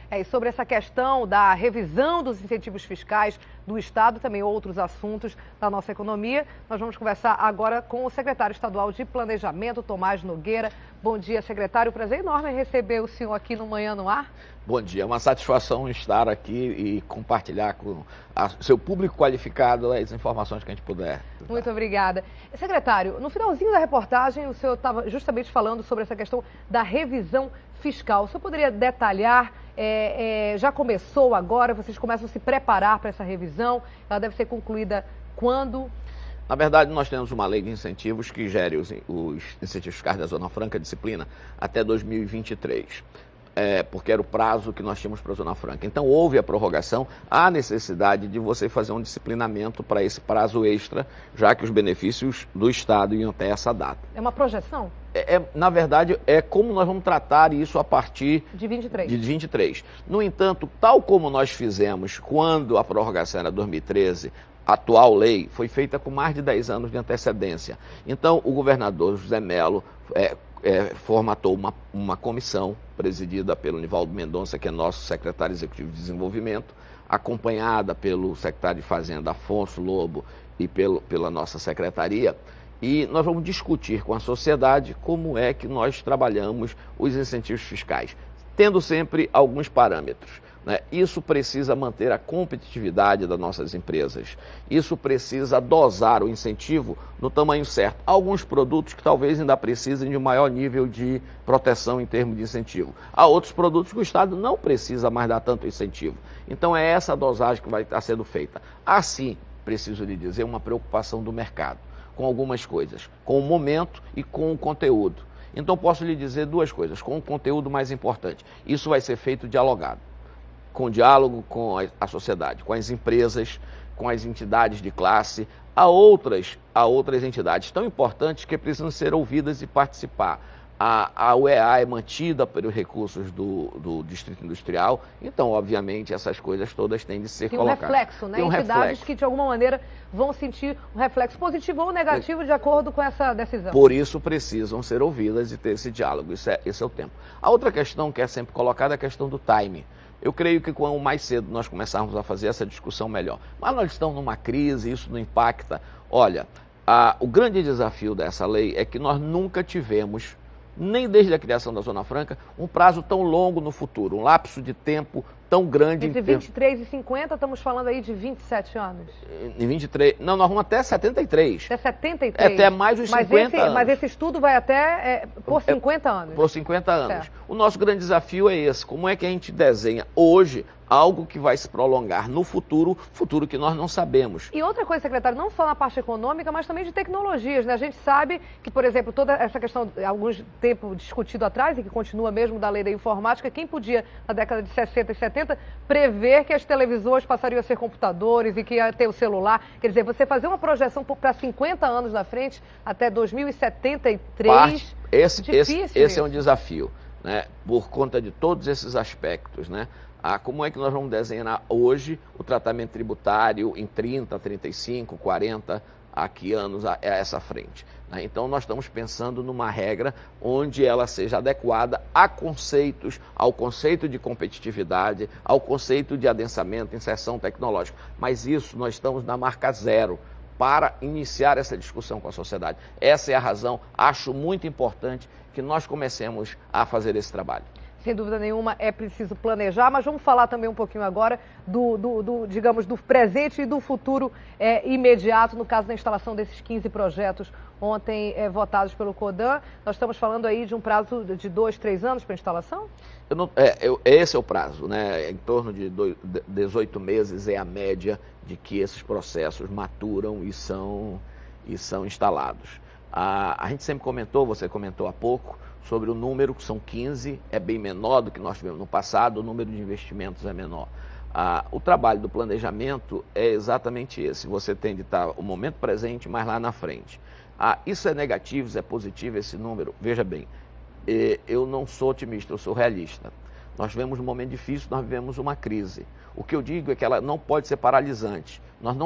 E sobre essa questão da revisão dos incentivos fiscais do Estado, também outros assuntos da nossa economia, nós vamos conversar agora com o secretário estadual de Planejamento, Tomás Nogueira. Bom dia, secretário. Prazer enorme receber o senhor aqui no Manhã no Ar. Bom dia, é uma satisfação estar aqui e compartilhar com o seu público qualificado as informações que a gente puder. Muito obrigada. Secretário, no finalzinho da reportagem, o senhor estava justamente falando sobre essa questão da revisão fiscal. O senhor poderia detalhar? Já começou agora? Vocês começam a se preparar para essa revisão? Ela deve ser concluída quando? Na verdade, nós temos uma lei de incentivos que gere os incentivos fiscais da Zona Franca, disciplina, até 2023. Porque era o prazo que nós tínhamos para a Zona Franca. Então, houve a prorrogação, há necessidade de você fazer um disciplinamento para esse prazo extra, já que os benefícios do Estado iam até essa data. É uma projeção? Na verdade, é como nós vamos tratar isso a partir de 23. De 23. No entanto, tal como nós fizemos quando a prorrogação era 2013, a atual lei foi feita com mais de 10 anos de antecedência. Então, o governador José Mello formatou uma comissão presidida pelo Nivaldo Mendonça, que é nosso secretário executivo de desenvolvimento, acompanhada pelo secretário de Fazenda Afonso Lobo e pela nossa secretaria, e nós vamos discutir com a sociedade como é que nós trabalhamos os incentivos fiscais, tendo sempre alguns parâmetros. Isso precisa manter a competitividade das nossas empresas. Isso precisa dosar o incentivo no tamanho certo. Há alguns produtos que talvez ainda precisem de um maior nível de proteção em termos de incentivo. Há outros produtos que o Estado não precisa mais dar tanto incentivo. Então é essa dosagem que vai estar sendo feita. Assim, preciso lhe dizer, uma preocupação do mercado com algumas coisas, com o momento e com o conteúdo. Então posso lhe dizer duas coisas, com o conteúdo mais importante. Isso vai ser feito dialogado. Com diálogo com a sociedade, com as empresas, com as entidades de classe, há outras entidades tão importantes que precisam ser ouvidas e participar. A UEA é mantida pelos recursos do Distrito Industrial, então, obviamente, essas coisas todas têm de ser colocadas. Tem um reflexo, né? Entidades que, de alguma maneira, vão sentir um reflexo positivo ou negativo de acordo com essa decisão. Por isso, precisam ser ouvidas e ter esse diálogo. Esse é o tempo. A outra questão que é sempre colocada é a questão do timing. Eu creio que quanto mais cedo nós começarmos a fazer essa discussão, melhor. Mas nós estamos numa crise, isso não impacta. Olha, o grande desafio dessa lei é que nós nunca tivemos, nem desde a criação da Zona Franca, um prazo tão longo no futuro, um lapso de tempo tão grande. Entre 23 e 50, estamos falando aí de 27 anos. Em 23, não, nós vamos até 73. Até 73? Até mais os 50 anos. Mas esse estudo vai até por 50 anos. Por 50 anos. Certo. O nosso grande desafio é esse, como é que a gente desenha hoje algo que vai se prolongar no futuro que nós não sabemos. E outra coisa, secretário, não só na parte econômica, mas também de tecnologias, né? A gente sabe que, por exemplo, toda essa questão, há alguns tempo discutido atrás, e que continua mesmo da lei da informática, quem podia, na década de 60 e 70, prever que as televisões passariam a ser computadores e que ia ter o celular. Quer dizer, você fazer uma projeção para 50 anos na frente, até 2073, esse é um desafio, né? Por conta de todos esses aspectos, né? Como é que nós vamos desenhar hoje o tratamento tributário em 30, 35, 40, aqui anos a essa frente. Né? Então nós estamos pensando numa regra onde ela seja adequada a conceitos, ao conceito de competitividade, ao conceito de adensamento, inserção tecnológica. Mas isso nós estamos na marca zero para iniciar essa discussão com a sociedade. Essa é a razão, acho muito importante que nós comecemos a fazer esse trabalho. Sem dúvida nenhuma, é preciso planejar, mas vamos falar também um pouquinho agora digamos, do presente e do futuro imediato, no caso da instalação desses 15 projetos ontem votados pelo CODAN. Nós estamos falando aí de um prazo de 2, 3 anos para a instalação? Esse é o prazo, né? Em torno de 18 meses é a média de que esses processos maturam e são instalados. A gente sempre comentou, você comentou há pouco, sobre o número, que são 15, é bem menor do que nós tivemos no passado, o número de investimentos é menor. O trabalho do planejamento é exatamente esse, você tem de estar o momento presente, mas lá na frente. Isso é negativo, isso é positivo, esse número, veja bem, eu não sou otimista, eu sou realista. Nós vivemos um momento difícil, nós vivemos uma crise. O que eu digo é que ela não pode ser paralisante. Nós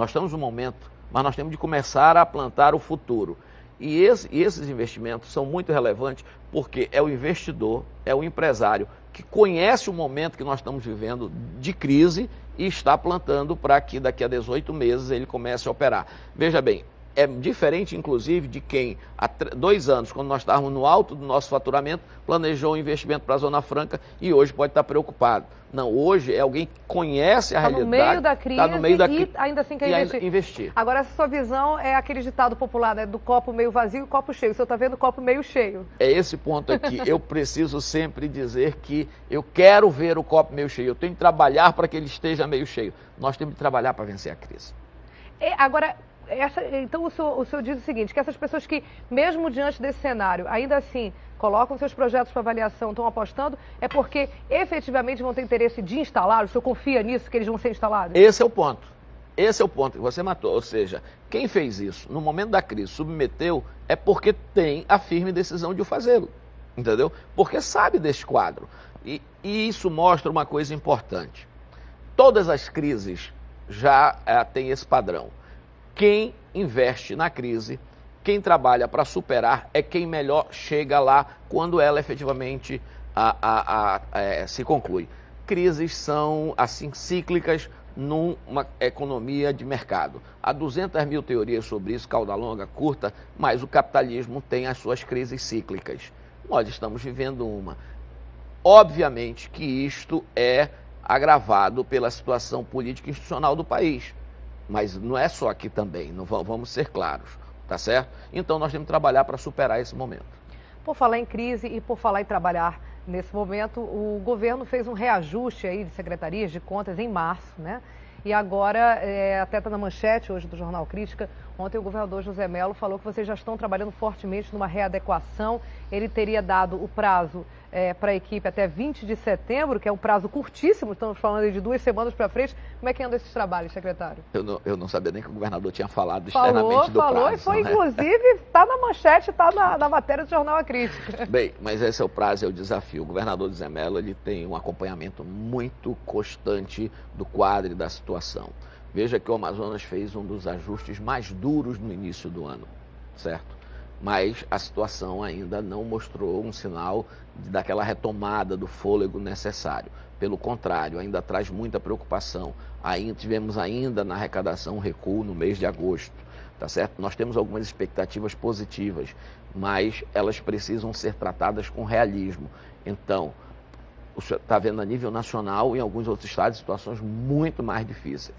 estamos num momento, mas nós temos de começar a plantar o futuro. E esses investimentos são muito relevantes porque é o investidor, é o empresário que conhece o momento que nós estamos vivendo de crise e está plantando para que daqui a 18 meses ele comece a operar. Veja bem, é diferente inclusive de quem há 2 anos, quando nós estávamos no alto do nosso faturamento, planejou um investimento para a Zona Franca e hoje pode estar preocupado. Não, hoje é alguém que conhece a realidade. Está no meio da crise e ainda assim quer investir. Agora, essa sua visão é aquele ditado popular, né? Do copo meio vazio e copo cheio. O senhor está vendo o copo meio cheio. É esse ponto aqui. Eu preciso sempre dizer que eu quero ver o copo meio cheio. Eu tenho que trabalhar para que ele esteja meio cheio. Nós temos que trabalhar para vencer a crise. Agora, então o senhor diz o seguinte, que essas pessoas que, mesmo diante desse cenário, ainda assim colocam seus projetos para avaliação, estão apostando, é porque efetivamente vão ter interesse de instalar? O senhor confia nisso, que eles vão ser instalados? Esse é o ponto. Esse é o ponto que você matou. Ou seja, quem fez isso no momento da crise, submeteu, é porque tem a firme decisão de o fazê-lo. Entendeu? Porque sabe desse quadro. E isso mostra uma coisa importante. Todas as crises já têm esse padrão. Quem investe na crise, quem trabalha para superar, é quem melhor chega lá quando ela efetivamente se conclui. Crises são, assim, cíclicas numa economia de mercado. Há 200 mil teorias sobre isso, cauda longa, curta, mas o capitalismo tem as suas crises cíclicas. Nós estamos vivendo uma. Obviamente que isto é agravado pela situação política e institucional do país. Mas não é só aqui também, não vamos ser claros, tá certo? Então nós temos que trabalhar para superar esse momento. Por falar em crise e por falar em trabalhar nesse momento, o governo fez um reajuste aí de secretarias de contas em março, né? E agora, até está na manchete hoje do Jornal Crítica, ontem o governador José Mello falou que vocês já estão trabalhando fortemente numa readequação. Ele teria dado o prazo para a equipe até 20 de setembro, que é um prazo curtíssimo, estamos falando de 2 semanas para frente. Como é que andam esses trabalhos, secretário? Eu não sabia nem que o governador tinha falado externamente do prazo. Falou, e foi, né? Inclusive, está na manchete, está na matéria do Jornal A Crítica. Bem, mas esse é o prazo, é o desafio. O governador José Mello, ele tem um acompanhamento muito constante do quadro e da situação. Veja que o Amazonas fez um dos ajustes mais duros no início do ano, certo? Mas a situação ainda não mostrou um sinal daquela retomada do fôlego necessário. Pelo contrário, ainda traz muita preocupação. Tivemos ainda na arrecadação um recuo no mês de agosto, tá certo? Nós temos algumas expectativas positivas, mas elas precisam ser tratadas com realismo. Então, o senhor está vendo a nível nacional e em alguns outros estados situações muito mais difíceis.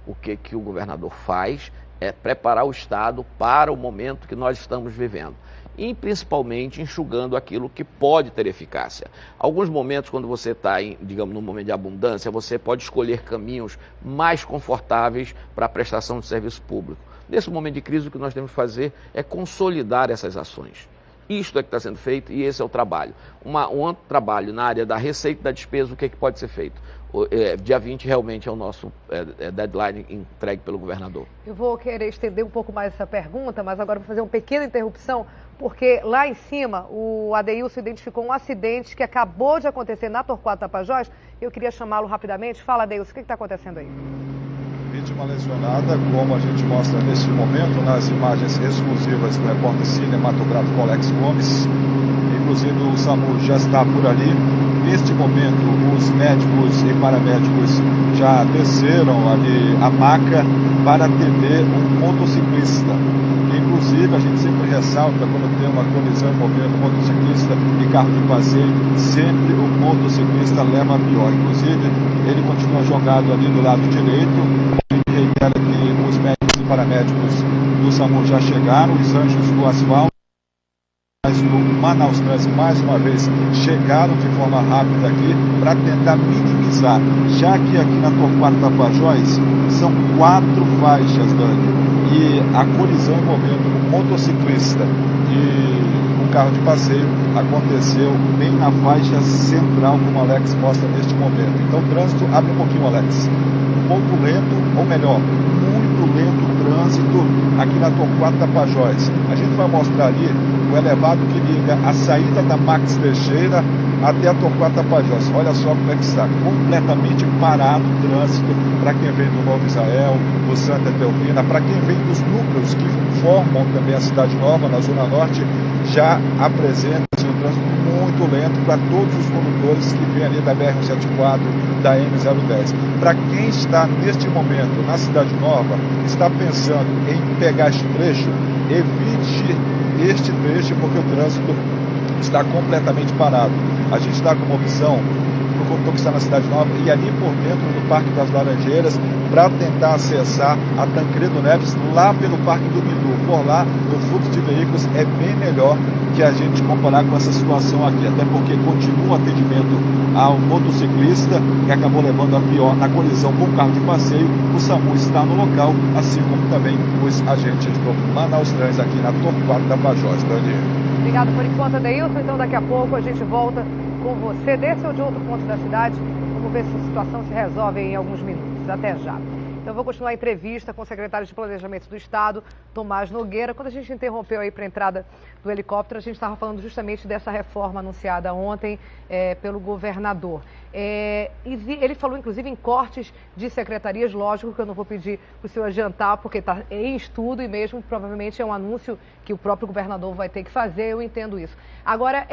O que o governador faz é preparar o Estado para o momento que nós estamos vivendo. E principalmente enxugando aquilo que pode ter eficácia. Alguns momentos, quando você está, digamos, num momento de abundância, você pode escolher caminhos mais confortáveis para a prestação de serviço público. Nesse momento de crise, o que nós temos que fazer é consolidar essas ações. Isto é que está sendo feito e esse é o trabalho. Um outro trabalho na área da receita e da despesa, o que pode ser feito? Dia 20 realmente é o nosso deadline entregue pelo governador. Eu vou querer estender um pouco mais essa pergunta, mas agora vou fazer uma pequena interrupção, porque lá em cima o Adeilson identificou um acidente que acabou de acontecer na Torquato Tapajós. Eu queria chamá-lo rapidamente. Fala, Adeilson, o que está acontecendo aí? Vítima lesionada, como a gente mostra neste momento, nas imagens exclusivas do repórter cinematográfico Alex Gomes. Inclusive o SAMU já está por ali. Neste momento, os médicos e paramédicos já desceram ali a maca para atender um motociclista. Inclusive, a gente sempre ressalta, quando tem uma colisão envolvendo motociclista e carro de passeio, sempre o motociclista leva a pior. Inclusive, ele continua jogado ali do lado direito. A gente reitera que os médicos e paramédicos do SAMU já chegaram, os anjos do asfalto. Mas o Manaus Trans, mais uma vez, chegaram de forma rápida aqui para tentar minimizar, já que aqui na Torquato Tapajós são 4 faixas, Dani, e a colisão envolvendo um motociclista e um carro de passeio aconteceu bem na faixa central, como o Alex mostra neste momento. Então o trânsito, abre um pouquinho, Alex, um pouco lento, ou melhor, muito lento o trânsito aqui na Torquato Tapajós. A gente vai mostrar ali o elevado que liga a saída da Max Teixeira até a Torquato Tapajós. Olha só como é que está, completamente parado o trânsito para quem vem do Novo Israel, do Santa Etelvina, para quem vem dos núcleos que formam também a Cidade Nova, na Zona Norte, já apresenta-se um trânsito muito lento para todos os condutores que vêm ali da BR-174, da M010. Para quem está neste momento na Cidade Nova, está pensando em pegar este trecho, evite este trecho porque o trânsito está completamente parado. A gente está com uma opção para o condutor que está na Cidade Nova e ali por dentro do Parque das Laranjeiras para tentar acessar a Tancredo Neves lá pelo Parque do Mindu. Por lá, o fluxo de veículos é bem melhor que a gente comparar com essa situação aqui, até porque continua o atendimento ao motociclista que acabou levando a pior na colisão com o carro de passeio. O SAMU está no local, assim como também os agentes do Manaus Trans aqui na Torquato Tapajós. Obrigado por enquanto, Adeilson. Então daqui a pouco a gente volta com você desse ou de outro ponto da cidade. Vamos ver se a situação se resolve em alguns minutos. Até já. Então, eu vou continuar a entrevista com o secretário de Planejamento do Estado, Tomás Nogueira. Quando a gente interrompeu aí para a entrada do helicóptero, a gente estava falando justamente dessa reforma anunciada ontem pelo governador. Ele falou, inclusive, em cortes de secretarias. Lógico que eu não vou pedir para o senhor adiantar, porque está em estudo e mesmo provavelmente é um anúncio que o próprio governador vai ter que fazer, eu entendo isso. Agora,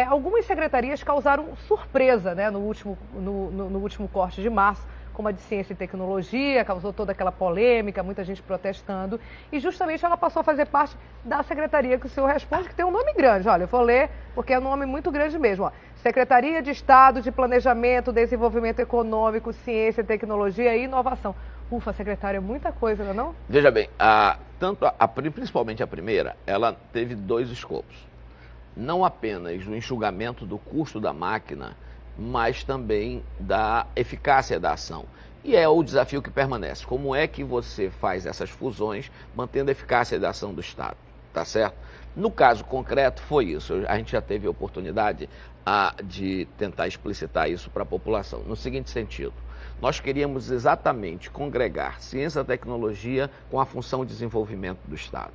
algumas secretarias causaram surpresa, né, no último corte de março, como a de Ciência e Tecnologia, causou toda aquela polêmica, muita gente protestando, e justamente ela passou a fazer parte da secretaria que o senhor responde, que tem um nome grande. Olha, eu vou ler, porque é um nome muito grande mesmo. Ó. Secretaria de Estado de Planejamento, Desenvolvimento Econômico, Ciência, Tecnologia e Inovação. Ufa, secretária, é muita coisa, não é não? Veja bem, principalmente a primeira, ela teve 2 escopos. Não apenas o enxugamento do custo da máquina, mas também da eficácia da ação. E é o desafio que permanece. Como é que você faz essas fusões mantendo a eficácia da ação do Estado? Tá certo? No caso concreto, foi isso. A gente já teve a oportunidade de tentar explicitar isso para a população. No seguinte sentido, nós queríamos exatamente congregar ciência e tecnologia com a função de desenvolvimento do Estado.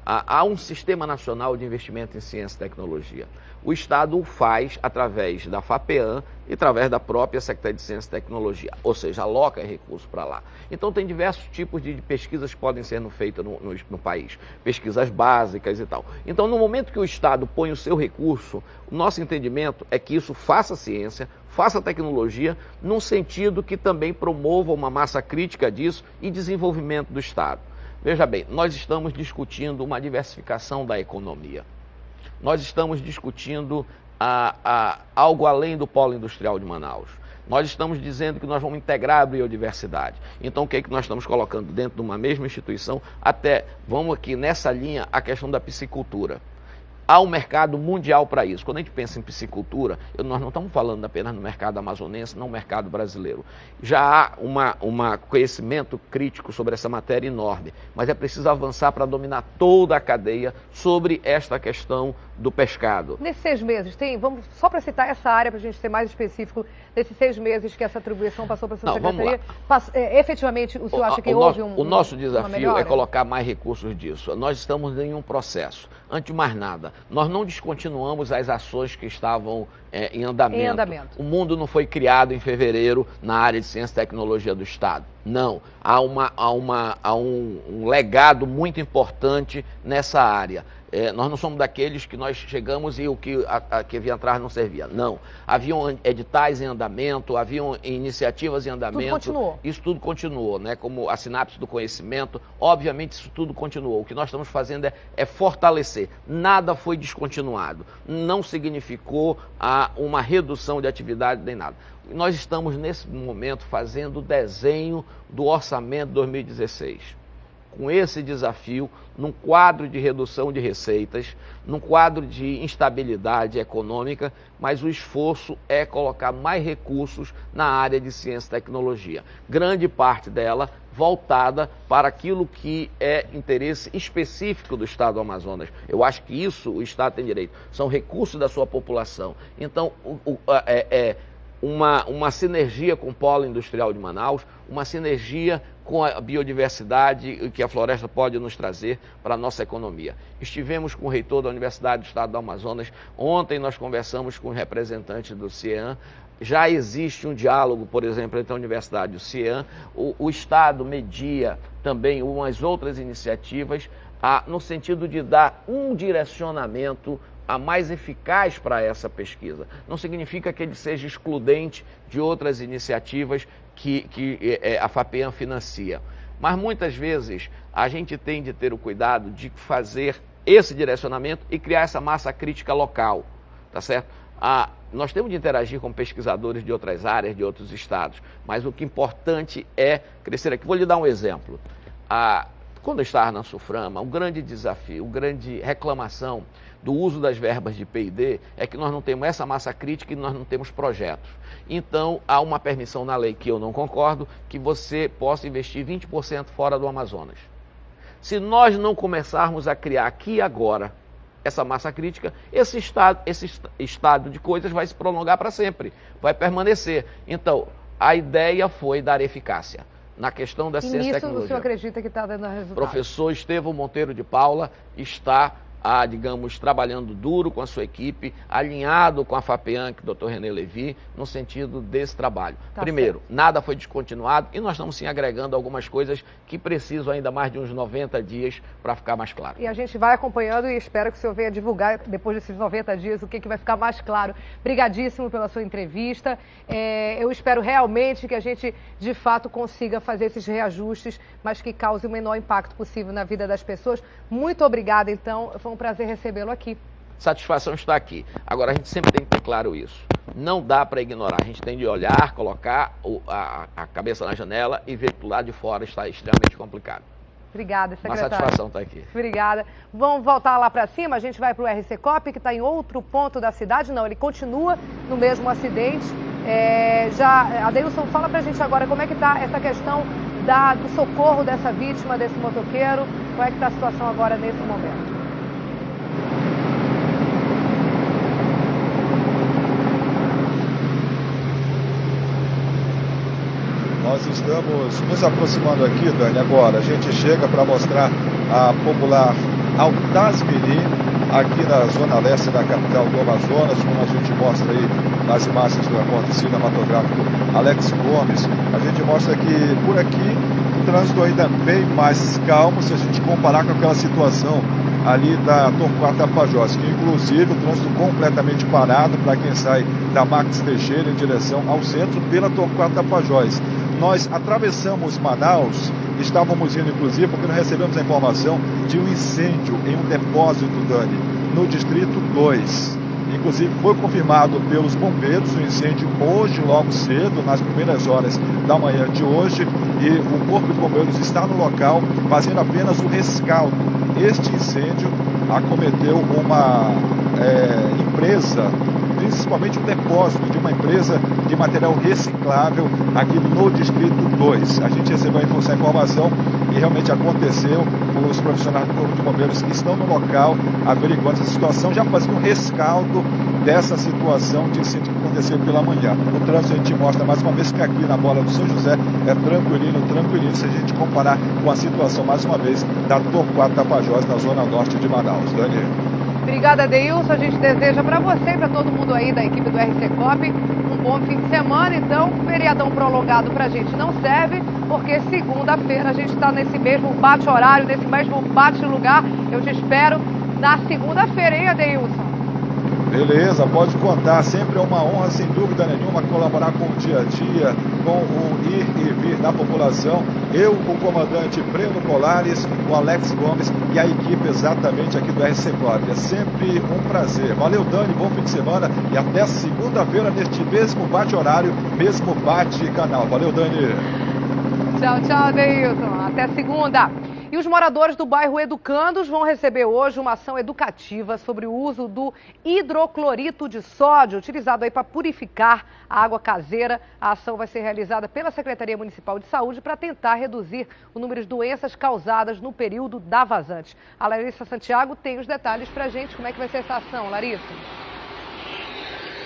Há um Sistema Nacional de Investimento em Ciência e Tecnologia. O Estado o faz através da FAPEAM e através da própria Secretaria de Ciência e Tecnologia, ou seja, aloca recursos para lá. Então tem diversos tipos de pesquisas que podem ser feitas no país, pesquisas básicas e tal. Então no momento que o Estado põe o seu recurso, o nosso entendimento é que isso faça ciência, faça tecnologia, num sentido que também promova uma massa crítica disso e desenvolvimento do Estado. Veja bem, nós estamos discutindo uma diversificação da economia. Nós estamos discutindo algo além do polo industrial de Manaus. Nós estamos dizendo que nós vamos integrar a biodiversidade. Então, o que é que nós estamos colocando dentro de uma mesma instituição? Vamos aqui nessa linha, a questão da piscicultura. Há um mercado mundial para isso. Quando a gente pensa em piscicultura, nós não estamos falando apenas no mercado amazonense, não no mercado brasileiro. Já há um conhecimento crítico sobre essa matéria enorme, mas é preciso avançar para dominar toda a cadeia sobre esta questão do pescado. Nesses 6 meses, vamos só para citar essa área, para a gente ser mais específico, nesses 6 meses que essa atribuição passou para a sua secretaria, efetivamente o senhor acha que houve O nosso desafio é colocar mais recursos disso. Nós estamos em um processo. Antes de mais nada, nós não descontinuamos as ações que estavam em andamento. O mundo não foi criado em fevereiro na área de ciência e tecnologia do Estado. Não. Há um legado muito importante nessa área. Nós não somos daqueles que nós chegamos e o que havia atrás não servia. Não. Haviam editais em andamento, haviam iniciativas em andamento. Tudo continuou. Isso tudo continuou, né? Como a sinapse do conhecimento. Obviamente, isso tudo continuou. O que nós estamos fazendo é fortalecer. Nada foi descontinuado. Não significou uma redução de atividade nem nada. Nós estamos, nesse momento, fazendo o desenho do orçamento 2016. Com esse desafio, num quadro de redução de receitas, num quadro de instabilidade econômica, mas o esforço é colocar mais recursos na área de ciência e tecnologia. Grande parte dela voltada para aquilo que é interesse específico do Estado do Amazonas. Eu acho que isso o Estado tem direito. São recursos da sua população. Então, uma sinergia com o Polo Industrial de Manaus, uma sinergia com a biodiversidade que a floresta pode nos trazer para a nossa economia. Estivemos com o reitor da Universidade do Estado do Amazonas, ontem nós conversamos com o representante do CIEAM, já existe um diálogo, por exemplo, entre a Universidade e o CIEAM, o Estado media também umas outras iniciativas no sentido de dar um direcionamento mais eficaz para essa pesquisa. Não significa que ele seja excludente de outras iniciativas que a FAPEAM financia. Mas muitas vezes a gente tem de ter o cuidado de fazer esse direcionamento e criar essa massa crítica local, tá certo? Nós temos de interagir com pesquisadores de outras áreas, de outros estados, mas o que é importante é crescer aqui. Vou lhe dar um exemplo. Quando eu estava na SUFRAMA, um grande desafio, uma grande reclamação do uso das verbas de P&D é que nós não temos essa massa crítica e nós não temos projetos. Então, há uma permissão na lei que eu não concordo, que você possa investir 20% fora do Amazonas. Se nós não começarmos a criar aqui e agora essa massa crítica, esse estado de coisas vai se prolongar para sempre, vai permanecer. Então, a ideia foi dar eficácia na questão da ciência e tecnologia. O senhor acredita que está dando resultado? Professor Estevão Monteiro de Paula está, digamos, trabalhando duro com a sua equipe, alinhado com a FAPEAM, o Dr. René Levi, no sentido desse trabalho. Primeiro, nada foi descontinuado e nós estamos sim agregando algumas coisas que precisam ainda mais de uns 90 dias para ficar mais claro. E a gente vai acompanhando e espero que o senhor venha divulgar depois desses 90 dias o que vai ficar mais claro. Obrigadíssimo pela sua entrevista. Eu espero realmente que a gente, de fato, consiga fazer esses reajustes, mas que cause o menor impacto possível na vida das pessoas. Muito obrigada, então. Foi um prazer recebê-lo aqui. Satisfação está aqui. Agora, a gente sempre tem que ter claro isso. Não dá para ignorar. A gente tem de olhar, colocar a cabeça na janela e ver que do lado de fora está extremamente complicado. Obrigada, secretário. Uma satisfação estar aqui. Obrigada. Vamos voltar lá para cima. A gente vai para o RC Cop, que está em outro ponto da cidade. Não, ele continua no mesmo acidente. Adeilson, fala para a gente agora como é que está essa questão do socorro dessa vítima, desse motoqueiro. Qual é que está a situação agora nesse momento? Nós estamos nos aproximando aqui, Dani, agora. A gente chega para mostrar a popular Altaz-Mirim, aqui na zona leste da capital do Amazonas, como a gente mostra aí nas imagens do repórter cinematográfico Alex Gomes. A gente mostra que por aqui o trânsito ainda é bem mais calmo se a gente comparar com aquela situação ali da Torquato Tapajós, que inclusive o trânsito completamente parado para quem sai da Max Teixeira em direção ao centro pela Torquato Tapajós. Nós atravessamos Manaus, estávamos indo inclusive porque nós recebemos a informação de um incêndio em um depósito, Dani, no Distrito 2. Inclusive foi confirmado pelos bombeiros o incêndio hoje, logo cedo, nas primeiras horas da manhã de hoje, e o Corpo de Bombeiros está no local fazendo apenas o rescaldo. Este incêndio acometeu uma empresa, principalmente um depósito de uma empresa de material reciclável aqui no Distrito 2. A gente recebeu essa informação e realmente aconteceu. Os profissionais do Corpo de Bombeiros que estão no local averiguando essa situação, já fazendo um rescaldo dessa situação de incêndio que aconteceu pela manhã. O trânsito a gente mostra mais uma vez que aqui na Bola do São José é tranquilinho, se a gente comparar com a situação, mais uma vez, da Torquato Tapajós, na zona norte de Manaus. Dani. Obrigada, Deilson. A gente deseja para você e para todo mundo aí da equipe do RC Cop um bom fim de semana. Então, feriadão prolongado para a gente não serve, porque segunda-feira a gente está nesse mesmo bate-horário, nesse mesmo bate-lugar. Eu te espero na segunda-feira, hein, Adeilson? Beleza, pode contar. Sempre é uma honra, sem dúvida nenhuma, colaborar com o dia a dia, com o ir e vir da população. Eu, o comandante Breno Colares, o Alex Gomes e a equipe exatamente aqui do RC Cop. É sempre um prazer. Valeu, Dani, bom fim de semana e até segunda-feira neste mesmo bate-horário, mesmo bate-canal. Valeu, Dani. Tchau, tchau, Adeilson. Até segunda. E os moradores do bairro Educandos vão receber hoje uma ação educativa sobre o uso do hidroclorito de sódio, utilizado aí para purificar a água caseira. A ação vai ser realizada pela Secretaria Municipal de Saúde para tentar reduzir o número de doenças causadas no período da vazante. A Larissa Santiago tem os detalhes para a gente. Como é que vai ser essa ação, Larissa?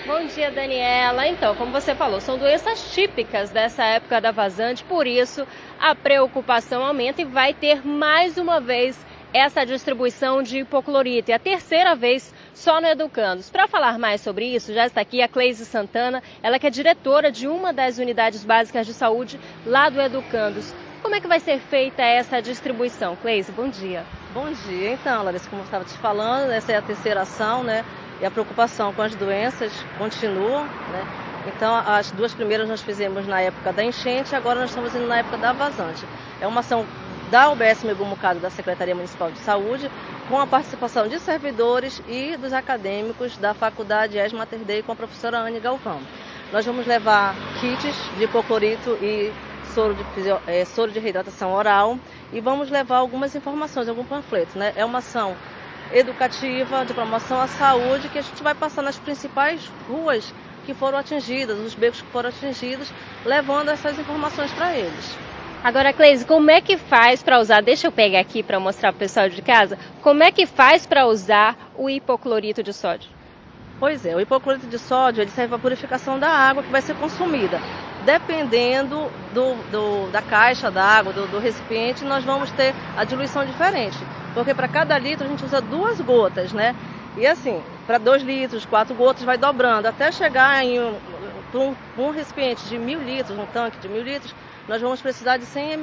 Bom dia, Daniela. Então, como você falou, são doenças típicas dessa época da vazante, por isso a preocupação aumenta e vai ter mais uma vez essa distribuição de hipoclorito. É a terceira vez só no Educandos. Para falar mais sobre isso, já está aqui a Cleise Santana, ela que é diretora de uma das unidades básicas de saúde lá do Educandos. Como é que vai ser feita essa distribuição? Cleise, bom dia. Bom dia. Então, Larissa, como eu estava te falando, essa é a terceira ação, né? E a preocupação com as doenças continua, né? Então, as duas primeiras nós fizemos na época da enchente, agora nós estamos indo na época da vazante. É uma ação da UBS Megumucado, da Secretaria Municipal de Saúde, com a participação de servidores e dos acadêmicos da Faculdade ES Mater Dei com a professora Anne Galvão. Nós vamos levar kits de hipoclorito e soro de reidratação oral e vamos levar algumas informações, algum panfleto, né? É uma ação educativa de promoção à saúde que a gente vai passar nas principais ruas que foram atingidas, os becos que foram atingidos, levando essas informações para eles. Agora, Cleise, como é que faz para usar, deixa eu pegar aqui para mostrar para o pessoal de casa, como é que faz para usar o hipoclorito de sódio? Pois é, o hipoclorito de sódio ele serve para a purificação da água que vai ser consumida. Dependendo da caixa da água, do recipiente, nós vamos ter a diluição diferente. Porque para cada litro a gente usa 2 gotas, né? E assim, para 2 litros, 4 gotas vai dobrando. Até chegar em um recipiente de 1.000 litros, um tanque de 1.000 litros, nós vamos precisar de 100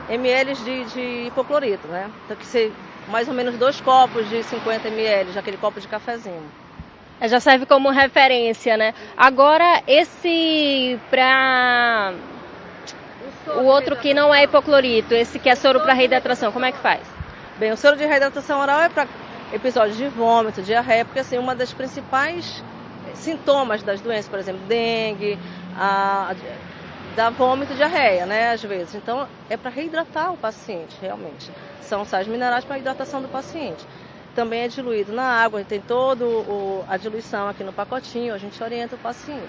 ml de hipoclorito, né? Então que ser mais ou menos 2 copos de 50 ml, aquele copo de cafezinho. Já serve como referência, né? Agora, esse para o outro que não é hipoclorito, esse que é soro para reidratação, como é que faz? Bem, o soro de reidratação oral é para episódios de vômito, diarreia, porque assim, uma das principais sintomas das doenças, por exemplo, dengue, dá vômito e diarreia, né, às vezes. Então, é para reidratar o paciente, realmente. São sais minerais para a hidratação do paciente. Também é diluído na água, tem toda a diluição aqui no pacotinho, a gente orienta o paciente.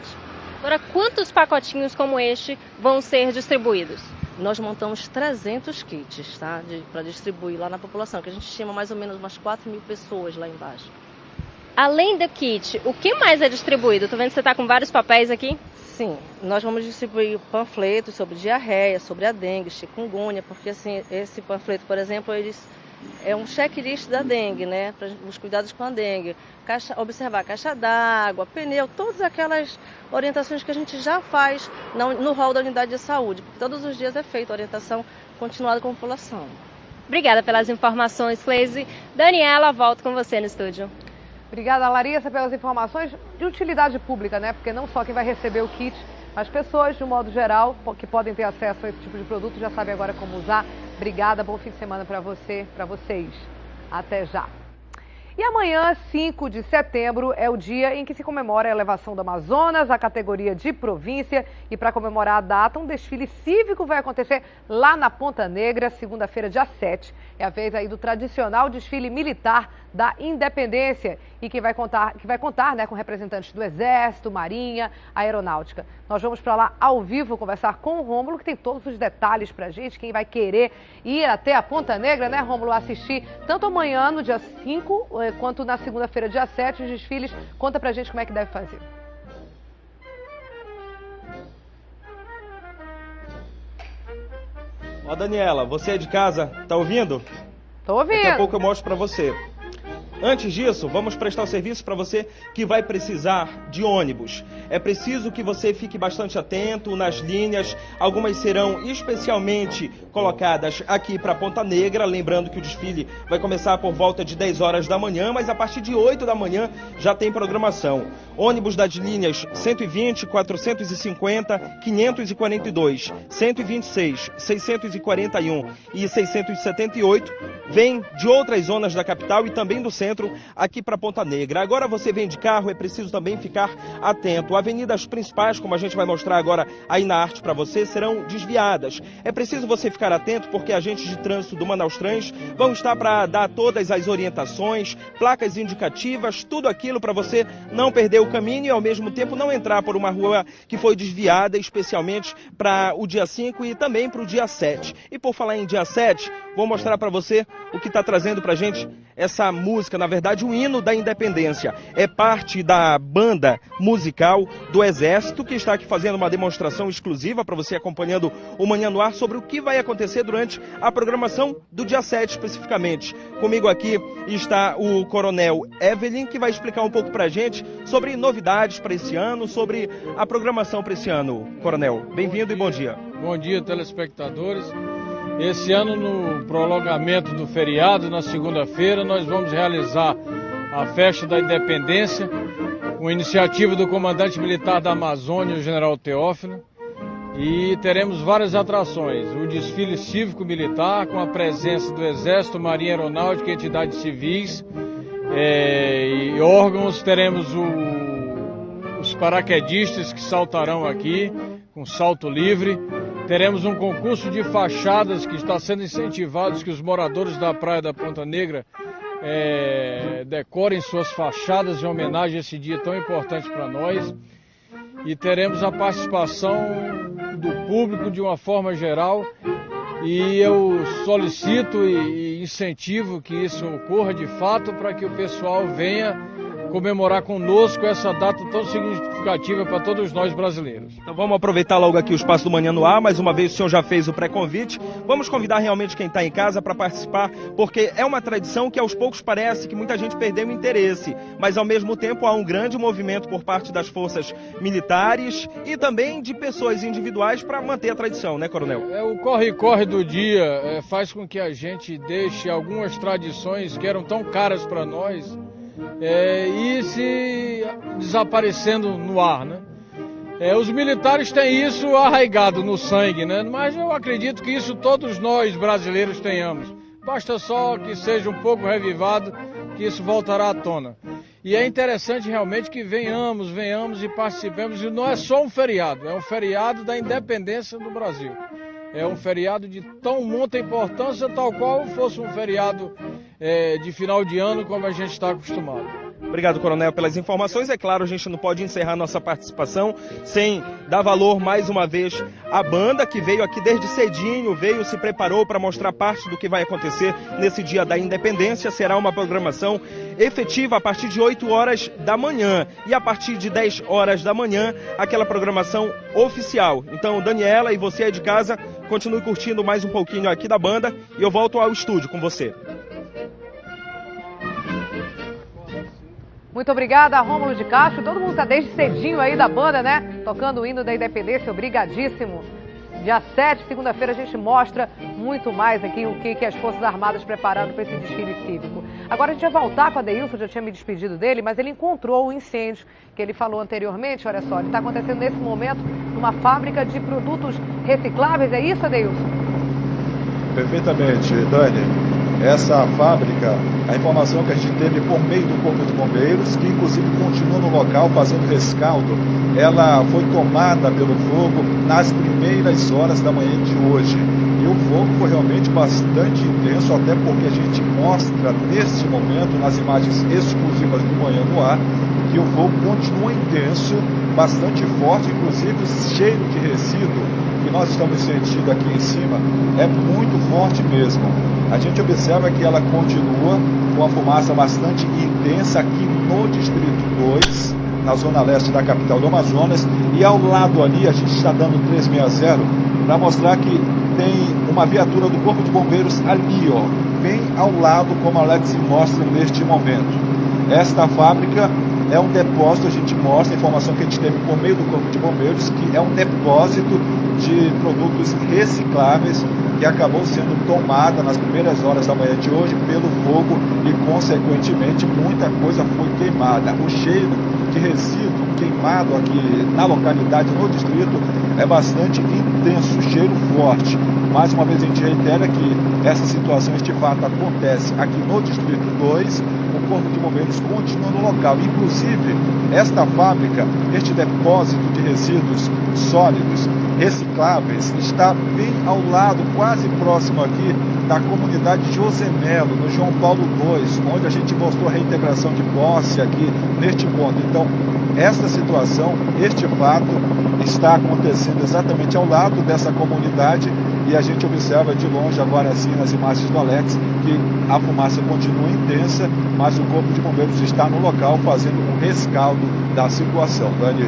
Agora, quantos pacotinhos como este vão ser distribuídos? Nós montamos 300 kits, tá, para distribuir lá na população, que a gente estima mais ou menos umas 4.000 pessoas lá embaixo. Além do kit, o que mais é distribuído? Estou vendo que você está com vários papéis aqui. Sim, nós vamos distribuir panfletos sobre diarreia, sobre a dengue, chikungunya, porque assim, esse panfleto, por exemplo, é um checklist da dengue, né? Para os cuidados com a dengue. Observar a caixa d'água, pneu, todas aquelas orientações que a gente já faz no rol da unidade de saúde. Porque todos os dias é feita orientação continuada com a população. Obrigada pelas informações, Cleise. Daniela, volto com você no estúdio. Obrigada, Larissa, pelas informações de utilidade pública, né? Porque não só quem vai receber o kit, as pessoas, de um modo geral, que podem ter acesso a esse tipo de produto, já sabem agora como usar. Obrigada, bom fim de semana para você, para vocês. Até já. E amanhã, 5 de setembro, é o dia em que se comemora a elevação do Amazonas à categoria de província. E para comemorar a data, um desfile cívico vai acontecer lá na Ponta Negra, segunda-feira, dia 7. É a vez aí do tradicional desfile militar da Independência e que vai contar, né, com representantes do Exército, Marinha, Aeronáutica. Nós vamos para lá ao vivo conversar com o Rômulo, que tem todos os detalhes para a gente, quem vai querer ir até a Ponta Negra, né, Rômulo, assistir tanto amanhã, no dia 5, quanto na segunda-feira, dia 7, os desfiles. Conta pra gente como é que deve fazer. Ó, Daniela, você é de casa, tá ouvindo? Tô ouvindo. Daqui a pouco eu mostro pra você. Antes disso, vamos prestar o serviço para você que vai precisar de ônibus. É preciso que você fique bastante atento nas linhas. Algumas serão especialmente colocadas aqui para Ponta Negra. Lembrando que o desfile vai começar por volta de 10 horas da manhã, mas a partir de 8 da manhã já tem programação. Ônibus das linhas 120, 450, 542, 126, 641 e 678 vêm de outras zonas da capital e também do centro aqui para Ponta Negra. Agora você vem de carro, é preciso também ficar atento. Avenidas principais, como a gente vai mostrar agora aí na arte para você, serão desviadas. É preciso você ficar atento porque agentes de trânsito do Manaus Trans vão estar para dar todas as orientações, placas indicativas, tudo aquilo para você não perder o caminho e ao mesmo tempo não entrar por uma rua que foi desviada, especialmente para o dia 5 e também para o dia 7. E por falar em dia 7, vou mostrar para você o que está trazendo para a gente essa música, na verdade o hino da independência. É parte da banda musical do Exército que está aqui fazendo uma demonstração exclusiva para você acompanhando o Manhã no Ar sobre o que vai acontecer durante a programação do dia 7 especificamente. Comigo aqui está o Coronel Evelyn, que vai explicar um pouco para a gente sobre novidades para esse ano, sobre a programação para esse ano. Coronel, bem-vindo e bom dia. Bom dia, telespectadores. Esse ano, no prolongamento do feriado, na segunda-feira, nós vamos realizar a Festa da Independência, com iniciativa do comandante militar da Amazônia, o general Teófilo, e teremos várias atrações. O desfile cívico-militar, com a presença do Exército, Marinha Aeronáutica e entidades civis e órgãos. Teremos os paraquedistas que saltarão aqui, com salto livre. Teremos um concurso de fachadas que está sendo incentivado, que os moradores da praia da Ponta Negra decorem suas fachadas em homenagem a esse dia tão importante para nós. E teremos a participação do público de uma forma geral. E eu solicito e incentivo que isso ocorra de fato para que o pessoal venha comemorar conosco essa data tão significativa para todos nós brasileiros. Então vamos aproveitar logo aqui o espaço do Manhã no Ar. Mais uma vez o senhor já fez o pré-convite. Vamos convidar realmente quem está em casa para participar, porque é uma tradição que aos poucos parece que muita gente perdeu o interesse, mas ao mesmo tempo há um grande movimento por parte das forças militares e também de pessoas individuais para manter a tradição, né, Coronel? O corre-corre do dia faz com que a gente deixe algumas tradições que eram tão caras para nós e se desaparecendo no ar, né? Os militares têm isso arraigado no sangue, né? Mas eu acredito que isso todos nós brasileiros tenhamos. Basta só que seja um pouco revivado, que isso voltará à tona. E é interessante realmente que venhamos e participemos. E não é só um feriado, é um feriado da independência do Brasil. É um feriado de tão muita importância, tal qual fosse um feriado de final de ano, como a gente está acostumado. Obrigado, Coronel, pelas informações. É claro, a gente não pode encerrar nossa participação sem dar valor mais uma vez à banda que veio aqui desde cedinho, se preparou para mostrar parte do que vai acontecer nesse dia da independência. Será uma programação efetiva a partir de 8 horas da manhã e a partir de 10 horas da manhã, aquela programação oficial. Então, Daniela e você aí de casa, continue curtindo mais um pouquinho aqui da banda e eu volto ao estúdio com você. Muito obrigada, Rômulo de Castro. Todo mundo está desde cedinho aí da banda, né? Tocando o hino da independência. Obrigadíssimo. Dia 7, segunda-feira, a gente mostra muito mais aqui o que as Forças Armadas prepararam para esse desfile cívico. Agora a gente vai voltar com a Deilson, já tinha me despedido dele, mas ele encontrou o incêndio que ele falou anteriormente. Olha só, ele está acontecendo nesse momento numa fábrica de produtos recicláveis. É isso, Adeilson? Perfeitamente, Dani. Essa fábrica, a informação que a gente teve por meio do Corpo de Bombeiros, que inclusive continua no local fazendo rescaldo, ela foi tomada pelo fogo nas primeiras horas da manhã de hoje. E o fogo foi realmente bastante intenso, até porque a gente mostra neste momento, nas imagens exclusivas do Manhã no Ar, que o fogo continua intenso, bastante forte, inclusive o cheiro de resíduo que nós estamos sentindo aqui em cima é muito forte mesmo. A gente observa que ela continua com a fumaça bastante intensa aqui no Distrito 2, na zona leste da capital do Amazonas, e ao lado ali a gente está dando 360 para mostrar que tem uma viatura do Corpo de Bombeiros ali, ó, bem ao lado, como a Alex mostra neste momento. Esta fábrica é um depósito, a gente mostra a informação que a gente teve por meio do Corpo de Bombeiros, que é um depósito de produtos recicláveis que acabou sendo tomada nas primeiras horas da manhã de hoje pelo fogo e, consequentemente, muita coisa foi queimada. O cheiro de resíduo queimado aqui na localidade, no distrito, é bastante intenso, cheiro forte. Mais uma vez a gente reitera que essa situação de fato acontece aqui no Distrito 2, o Corpo de Bombeiros continua no local. Inclusive, esta fábrica, este depósito de resíduos sólidos, recicláveis, está bem ao lado, quase próximo aqui da comunidade José Melo, no João Paulo II, onde a gente mostrou a reintegração de posse aqui neste ponto. Então, esta situação, este fato, está acontecendo exatamente ao lado dessa comunidade e a gente observa de longe agora sim nas imagens do Alex que a fumaça continua intensa, mas o Corpo de Bombeiros está no local fazendo um rescaldo da situação. Dani.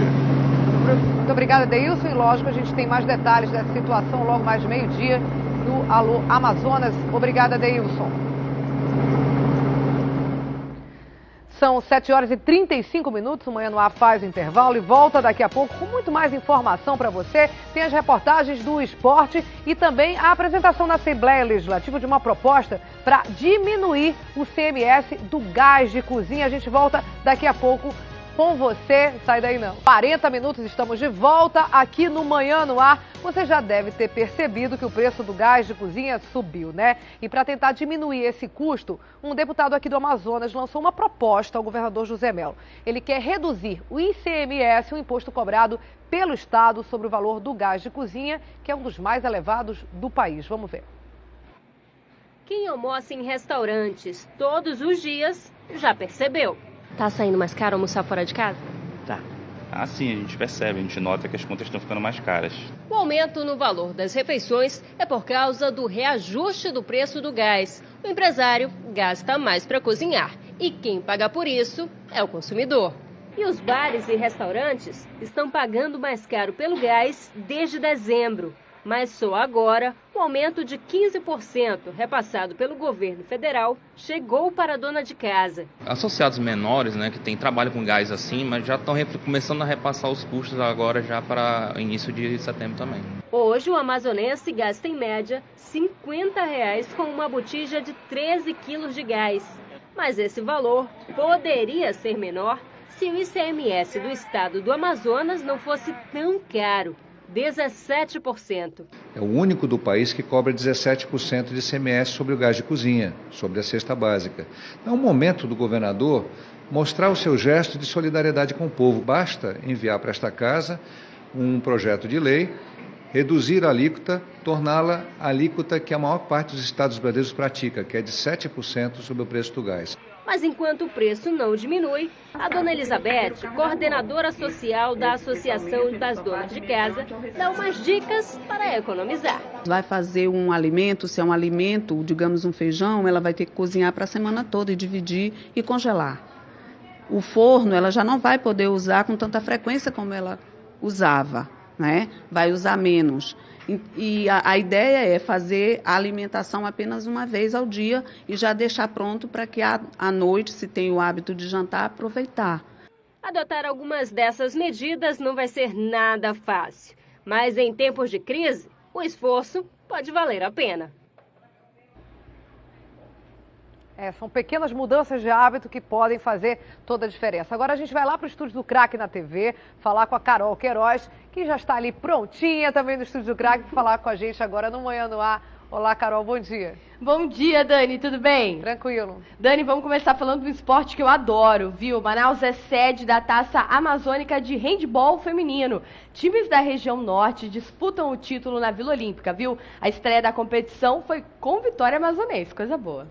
Muito obrigada, Deilson. E lógico, a gente tem mais detalhes dessa situação logo mais de meio-dia no Alô Amazonas. Obrigada, Deilson. São 7 horas e 35 minutos, o Manhã no Ar faz o intervalo e volta daqui a pouco com muito mais informação para você. Tem as reportagens do esporte e também a apresentação na Assembleia Legislativa de uma proposta para diminuir o CMS do gás de cozinha. A gente volta daqui a pouco com você, sai daí não. 40 minutos, estamos de volta aqui no Manhã no Ar. Você já deve ter percebido que o preço do gás de cozinha subiu, né? E para tentar diminuir esse custo, um deputado aqui do Amazonas lançou uma proposta ao governador José Melo. Ele quer reduzir o ICMS, o imposto cobrado pelo Estado sobre o valor do gás de cozinha, que é um dos mais elevados do país. Vamos ver. Quem almoça em restaurantes todos os dias já percebeu. Tá saindo mais caro almoçar fora de casa? Tá. Assim a gente percebe, a gente nota que as contas estão ficando mais caras. O aumento no valor das refeições é por causa do reajuste do preço do gás. O empresário gasta mais para cozinhar e quem paga por isso é o consumidor. E os bares e restaurantes estão pagando mais caro pelo gás desde dezembro. Mas só agora, o aumento de 15% repassado pelo governo federal chegou para a dona de casa. Associados menores, né, que tem trabalho com gás assim, mas já estão começando a repassar os custos agora já para início de setembro também. Hoje, o amazonense gasta em média R$ 50 com uma botija de 13 quilos de gás. Mas esse valor poderia ser menor se o ICMS do estado do Amazonas não fosse tão caro. 17%. É o único do país que cobra 17% de ICMS sobre o gás de cozinha, sobre a cesta básica. É um momento do governador mostrar o seu gesto de solidariedade com o povo. Basta enviar para esta casa um projeto de lei, reduzir a alíquota, torná-la a alíquota que a maior parte dos estados brasileiros pratica, que é de 7% sobre o preço do gás. Mas enquanto o preço não diminui, a dona Elizabeth, coordenadora social da Associação das Donas de Casa, dá umas dicas para economizar. Vai fazer um alimento, se é um alimento, digamos um feijão, ela vai ter que cozinhar para a semana toda e dividir e congelar. O forno ela já não vai poder usar com tanta frequência como ela usava, né? Vai usar menos. E a ideia é fazer a alimentação apenas uma vez ao dia e já deixar pronto para que à noite, se tem o hábito de jantar, aproveitar. Adotar algumas dessas medidas não vai ser nada fácil, mas em tempos de crise, o esforço pode valer a pena. São pequenas mudanças de hábito que podem fazer toda a diferença. Agora a gente vai lá para o estúdio do Crack na TV, falar com a Carol Queiroz, que já está ali prontinha também no estúdio do Crack, para falar com a gente agora no Manhã no Ar. Olá, Carol, bom dia. Bom dia, Dani, tudo bem? Tranquilo. Dani, vamos começar falando do esporte que eu adoro, viu? Manaus é sede da Taça Amazônica de Handball Feminino. Times da região norte disputam o título na Vila Olímpica, viu? A estreia da competição foi com vitória amazonense, coisa boa.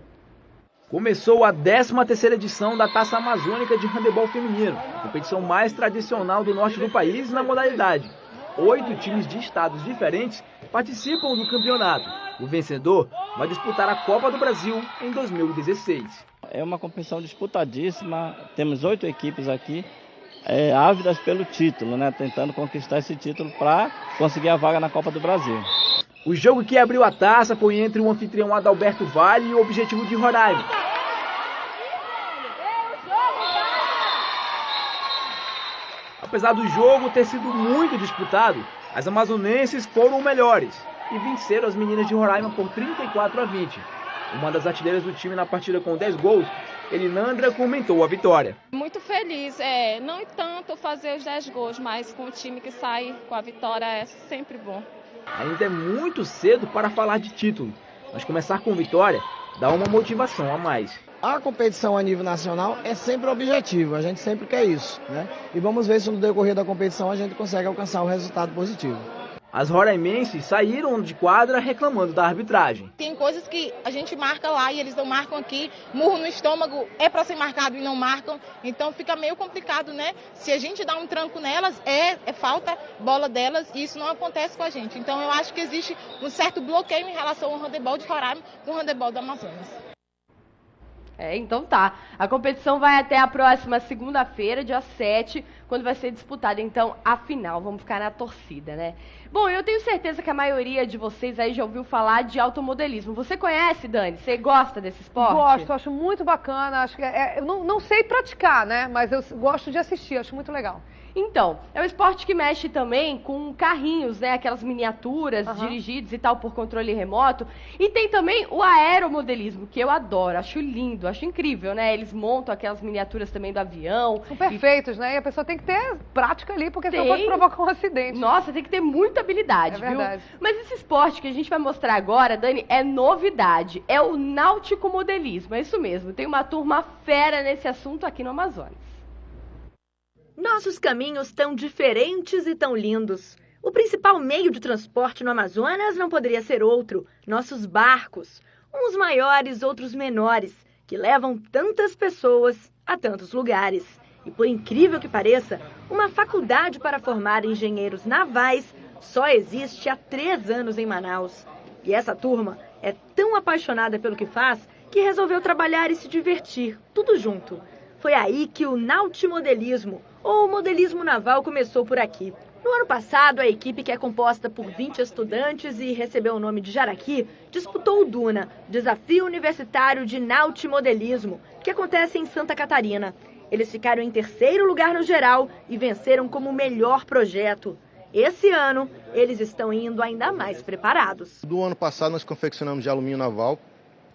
Começou a 13ª edição da Taça Amazônica de Handebol Feminino, competição mais tradicional do norte do país na modalidade. 8 times de estados diferentes participam do campeonato. O vencedor vai disputar a Copa do Brasil em 2016. É uma competição disputadíssima, temos 8 equipes aqui, ávidas pelo título, né? Tentando conquistar esse título para conseguir a vaga na Copa do Brasil. O jogo que abriu a taça foi entre o anfitrião Adalberto Vale e o Objetivo de Roraima. Apesar do jogo ter sido muito disputado, as amazonenses foram melhores e venceram as meninas de Roraima por 34-20. Uma das artilheiras do time na partida com 10 gols, Elinandra, comentou a vitória. Muito feliz, não tanto fazer os 10 gols, mas com o time que sai com a vitória é sempre bom. Ainda é muito cedo para falar de título, mas começar com vitória dá uma motivação a mais. A competição a nível nacional é sempre o objetivo, a gente sempre quer isso, né? E vamos ver se no decorrer da competição a gente consegue alcançar um resultado positivo. As roraimenses saíram de quadra reclamando da arbitragem. Tem coisas que a gente marca lá e eles não marcam aqui. Murro no estômago é para ser marcado e não marcam. Então fica meio complicado, né? Se a gente dá um tranco nelas, é falta bola delas e isso não acontece com a gente. Então eu acho que existe um certo bloqueio em relação ao handebol de Roraima com o handebol do Amazonas. Então tá. A competição vai até a próxima segunda-feira, dia 7, quando vai ser disputada, então, a final. Vamos ficar na torcida, né? Bom, eu tenho certeza que a maioria de vocês aí já ouviu falar de automodelismo. Você conhece, Dani? Você gosta desse esporte? Gosto, acho muito bacana. Acho que eu não sei praticar, né? Mas eu gosto de assistir, acho muito legal. Então, é um esporte que mexe também com carrinhos, né? Aquelas miniaturas dirigidos e tal por controle remoto. E tem também o aeromodelismo, que eu adoro, acho lindo, acho incrível, né? Eles montam aquelas miniaturas também do avião. São perfeitos, né? E a pessoa tem que ter prática ali, porque senão pode provocar um acidente. Nossa, tem que ter muita habilidade, viu? Verdade. Mas esse esporte que a gente vai mostrar agora, Dani, é novidade. É o náutico modelismo, é isso mesmo. Tem uma turma fera nesse assunto aqui no Amazonas. Nossos caminhos tão diferentes e tão lindos. O principal meio de transporte no Amazonas não poderia ser outro: nossos barcos. Uns maiores, outros menores, que levam tantas pessoas a tantos lugares. E por incrível que pareça, uma faculdade para formar engenheiros navais só existe há 3 anos em Manaus. E essa turma é tão apaixonada pelo que faz que resolveu trabalhar e se divertir, tudo junto. Foi aí que o nautimodelismo, ou modelismo naval, começou por aqui. No ano passado, a equipe, que é composta por 20 estudantes e recebeu o nome de Jaraqui, disputou o DUNA, Desafio Universitário de Nautimodelismo, que acontece em Santa Catarina. Eles ficaram em 3º lugar no geral e venceram como o melhor projeto. Esse ano, eles estão indo ainda mais preparados. Do ano passado, nós confeccionamos de alumínio naval.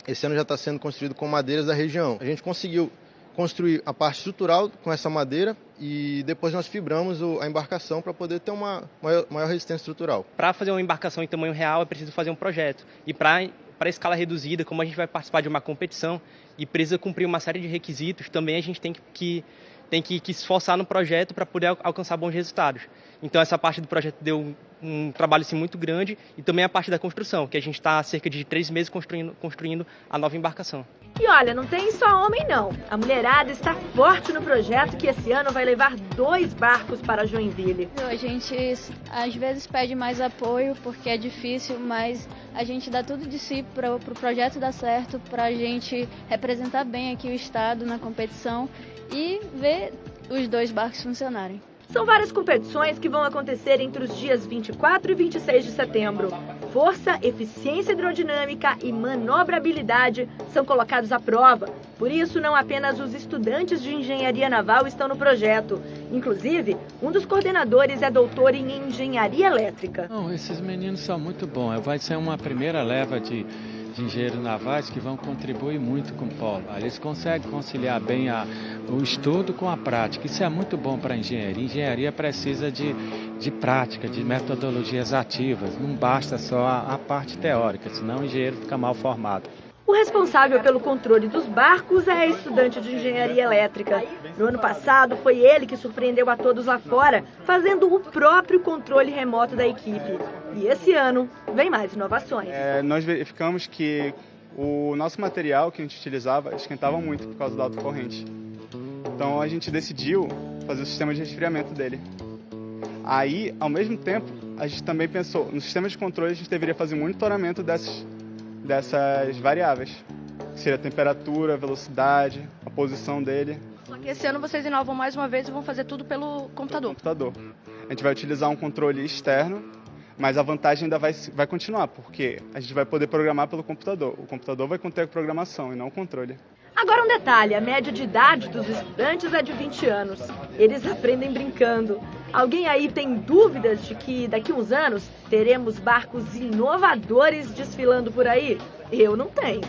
Esse ano já está sendo construído com madeiras da região. A gente conseguiu construir a parte estrutural com essa madeira e depois nós fibramos a embarcação para poder ter uma maior resistência estrutural. Para fazer uma embarcação em tamanho real é preciso fazer um projeto. E para escala reduzida, como a gente vai participar de uma competição e precisa cumprir uma série de requisitos, também a gente tem que se esforçar no projeto para poder alcançar bons resultados. Então essa parte do projeto deu um trabalho assim, muito grande, e também a parte da construção, que a gente está há cerca de 3 meses construindo a nova embarcação. E olha, não tem só homem não. A mulherada está forte no projeto, que esse ano vai levar 2 barcos para Joinville. A gente às vezes pede mais apoio porque é difícil, mas a gente dá tudo de si para o projeto dar certo, para a gente representar bem aqui o estado na competição e ver os 2 barcos funcionarem. São várias competições que vão acontecer entre os dias 24 e 26 de setembro. Força, eficiência hidrodinâmica e manobrabilidade são colocados à prova. Por isso, não apenas os estudantes de engenharia naval estão no projeto. Inclusive, um dos coordenadores é doutor em engenharia elétrica. Não, esses meninos são muito bons. Vai ser uma primeira leva de engenheiros navais que vão contribuir muito com o polo. Eles conseguem conciliar bem o estudo com a prática. Isso é muito bom para a engenharia. Engenharia precisa de prática, de metodologias ativas. Não basta só a parte teórica, senão o engenheiro fica mal formado. O responsável pelo controle dos barcos é estudante de engenharia elétrica. No ano passado, foi ele que surpreendeu a todos lá fora, fazendo o próprio controle remoto da equipe. E esse ano, vem mais inovações. Nós verificamos que o nosso material que a gente utilizava esquentava muito por causa da alta corrente. Então a gente decidiu fazer o sistema de resfriamento dele. Aí, ao mesmo tempo, a gente também pensou, no sistema de controle a gente deveria fazer um monitoramento dessas variáveis, que seria a temperatura, a velocidade, a posição dele. Só que esse ano vocês inovam mais uma vez e vão fazer tudo pelo computador. A gente vai utilizar um controle externo, Mas a vantagem ainda vai continuar, porque a gente vai poder programar pelo computador. O computador vai conter a programação e não o controle. Agora um detalhe, a média de idade dos estudantes é de 20 anos. Eles aprendem brincando. Alguém aí tem dúvidas de que daqui a uns anos teremos barcos inovadores desfilando por aí? Eu não tenho.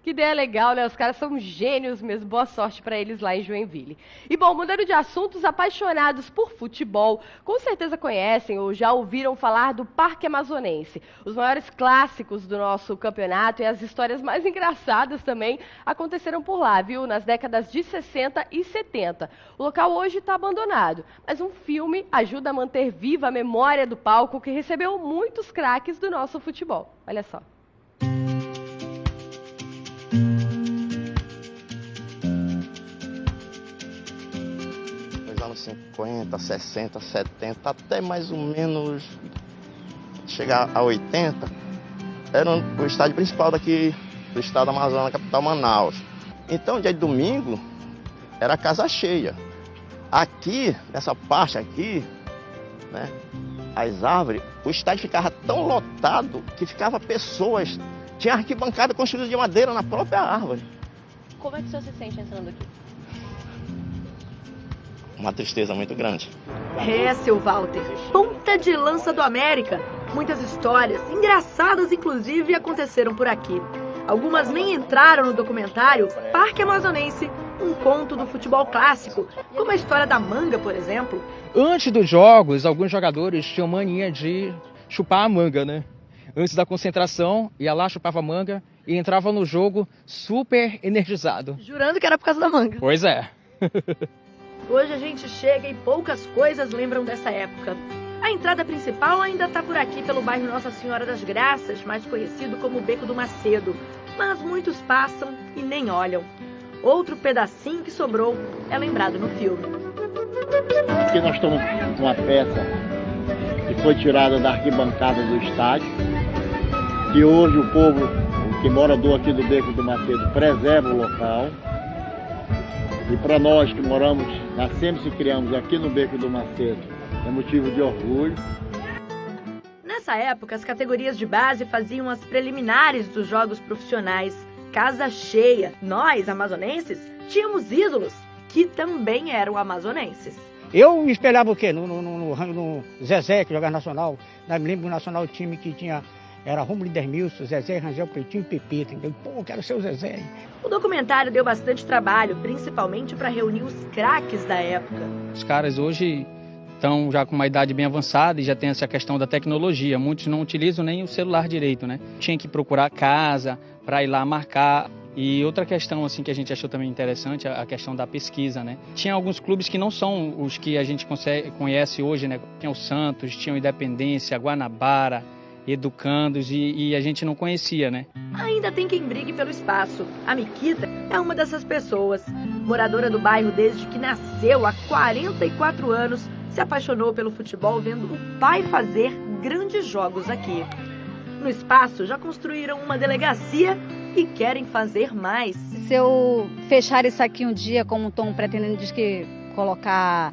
Que ideia legal, né? Os caras são gênios mesmo. Boa sorte para eles lá em Joinville. E bom, mudando de assuntos, apaixonados por futebol, com certeza conhecem ou já ouviram falar do Parque Amazonense. Os maiores clássicos do nosso campeonato e as histórias mais engraçadas também aconteceram por lá, viu? Nas décadas de 60 e 70. O local hoje está abandonado, mas um filme ajuda a manter viva a memória do palco que recebeu muitos craques do nosso futebol. Olha só. Anos 50, 60, 70, até mais ou menos chegar a 80, era o estádio principal daqui do estado do Amazonas, capital Manaus. Então, dia de domingo, era casa cheia. Aqui, nessa parte aqui, né, as árvores, o estádio ficava tão lotado que ficava pessoas, tinha arquibancada construída de madeira na própria árvore. Como é que o senhor se sente entrando aqui? Uma tristeza muito grande. É, seu Walter, ponta de lança do América. Muitas histórias, engraçadas inclusive, aconteceram por aqui. Algumas nem entraram no documentário Parque Amazonense, um conto do futebol clássico, como a história da manga, por exemplo. Antes dos jogos, alguns jogadores tinham mania de chupar a manga, né? Antes da concentração, ia lá, chupava a manga e entrava no jogo super energizado. Jurando que era por causa da manga. Pois é. Hoje a gente chega e poucas coisas lembram dessa época. A entrada principal ainda está por aqui pelo bairro Nossa Senhora das Graças, mais conhecido como Beco do Macedo. Mas muitos passam e nem olham. Outro pedacinho que sobrou é lembrado no filme. Aqui nós estamos com uma peça que foi tirada da arquibancada do estádio, que hoje o povo, que morador aqui do Beco do Macedo, preserva o local. E para nós que moramos, nascemos e criamos aqui no Beco do Macedo, é motivo de orgulho. Nessa época, as categorias de base faziam as preliminares dos jogos profissionais. Casa cheia. Nós, amazonenses, tínhamos ídolos, que também eram amazonenses. Eu me espelhava o quê? No Zezé, que jogava Nacional. Me lembro do Nacional, time que tinha... Era Romulo Dermilson, Zezé, Rangel, Peitinho e Pepita. Entendeu? Pô, quero ser o Zezé. O documentário deu bastante trabalho, principalmente para reunir os craques da época. Os caras hoje estão já com uma idade bem avançada e já tem essa questão da tecnologia. Muitos não utilizam nem o celular direito, né? Tinha que procurar casa para ir lá marcar. E outra questão assim que a gente achou também interessante, a questão da pesquisa, né? Tinha alguns clubes que não são os que a gente conhece hoje, né? Tinha o Santos, tinha o Independência, Guanabara, Educandos e a gente não conhecia, né? Ainda tem quem brigue pelo espaço. A Miquita é uma dessas pessoas. Moradora do bairro desde que nasceu há 44 anos, se apaixonou pelo futebol vendo o pai fazer grandes jogos aqui. No espaço já construíram uma delegacia e querem fazer mais. Se eu fechar isso aqui um dia, como estão pretendendo diz que colocar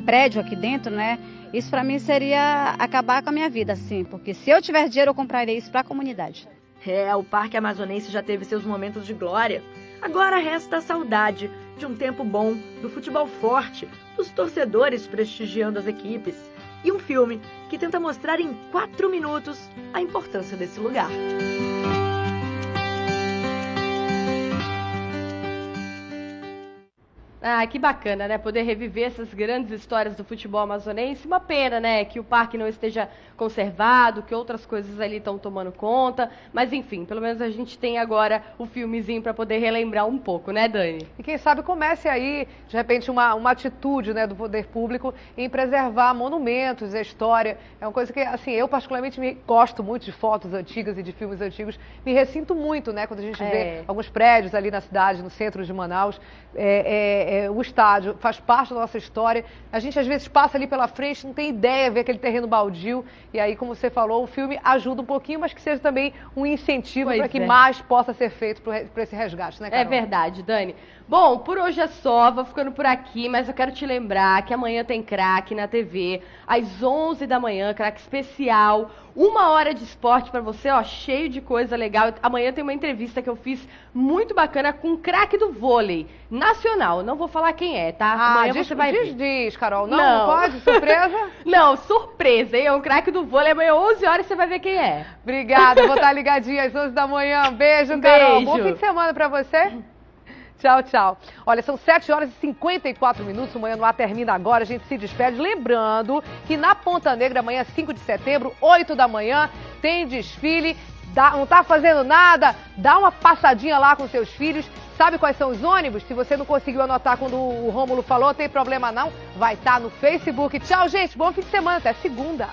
prédio aqui dentro, né? Isso para mim seria acabar com a minha vida, assim, porque se eu tiver dinheiro eu compraria isso para a comunidade. O Parque Amazonense já teve seus momentos de glória. Agora resta a saudade de um tempo bom, do futebol forte, dos torcedores prestigiando as equipes e um filme que tenta mostrar em 4 minutos a importância desse lugar. Ah, que bacana, né? Poder reviver essas grandes histórias do futebol amazonense. Uma pena, né? Que o parque não esteja conservado, que outras coisas ali estão tomando conta. Mas, enfim, pelo menos a gente tem agora o filmezinho para poder relembrar um pouco, né, Dani? E quem sabe comece aí, de repente, uma atitude, né, do poder público em preservar monumentos, a história. É uma coisa que, assim, eu particularmente gosto muito de fotos antigas e de filmes antigos. Me ressinto muito, né, quando a gente vê alguns prédios ali na cidade, no centro de Manaus. É o estádio faz parte da nossa história. A gente às vezes passa ali pela frente, não tem ideia, ver aquele terreno baldio. E aí, como você falou, o filme ajuda um pouquinho, mas que seja também um incentivo para que mais possa ser feito para esse resgate, né, Carol? É verdade, Dani. Bom, por hoje é só, vou ficando por aqui, mas eu quero te lembrar que amanhã tem craque na TV, às 11 da manhã, craque especial, 1 hora de esporte pra você, ó, cheio de coisa legal. Amanhã tem uma entrevista que eu fiz muito bacana com um craque do vôlei nacional. Não vou falar quem é, tá? Amanhã você vai ver. Diz, Carol. Não pode? Surpresa? Não, surpresa, hein? É um craque do vôlei. Amanhã, 11 horas, você vai ver quem é. Obrigada, vou estar ligadinha às 11 da manhã. Beijo, Carol. Bom fim de semana pra você. Tchau, tchau. Olha, são 7 horas e 54 minutos, o Manhã no Ar termina agora, a gente se despede. Lembrando que na Ponta Negra, amanhã, 5 de setembro, 8 da manhã, tem desfile. Não tá fazendo nada? Dá uma passadinha lá com seus filhos. Sabe quais são os ônibus? Se você não conseguiu anotar quando o Rômulo falou, tem problema não. Vai estar no Facebook. Tchau, gente. Bom fim de semana. Até segunda.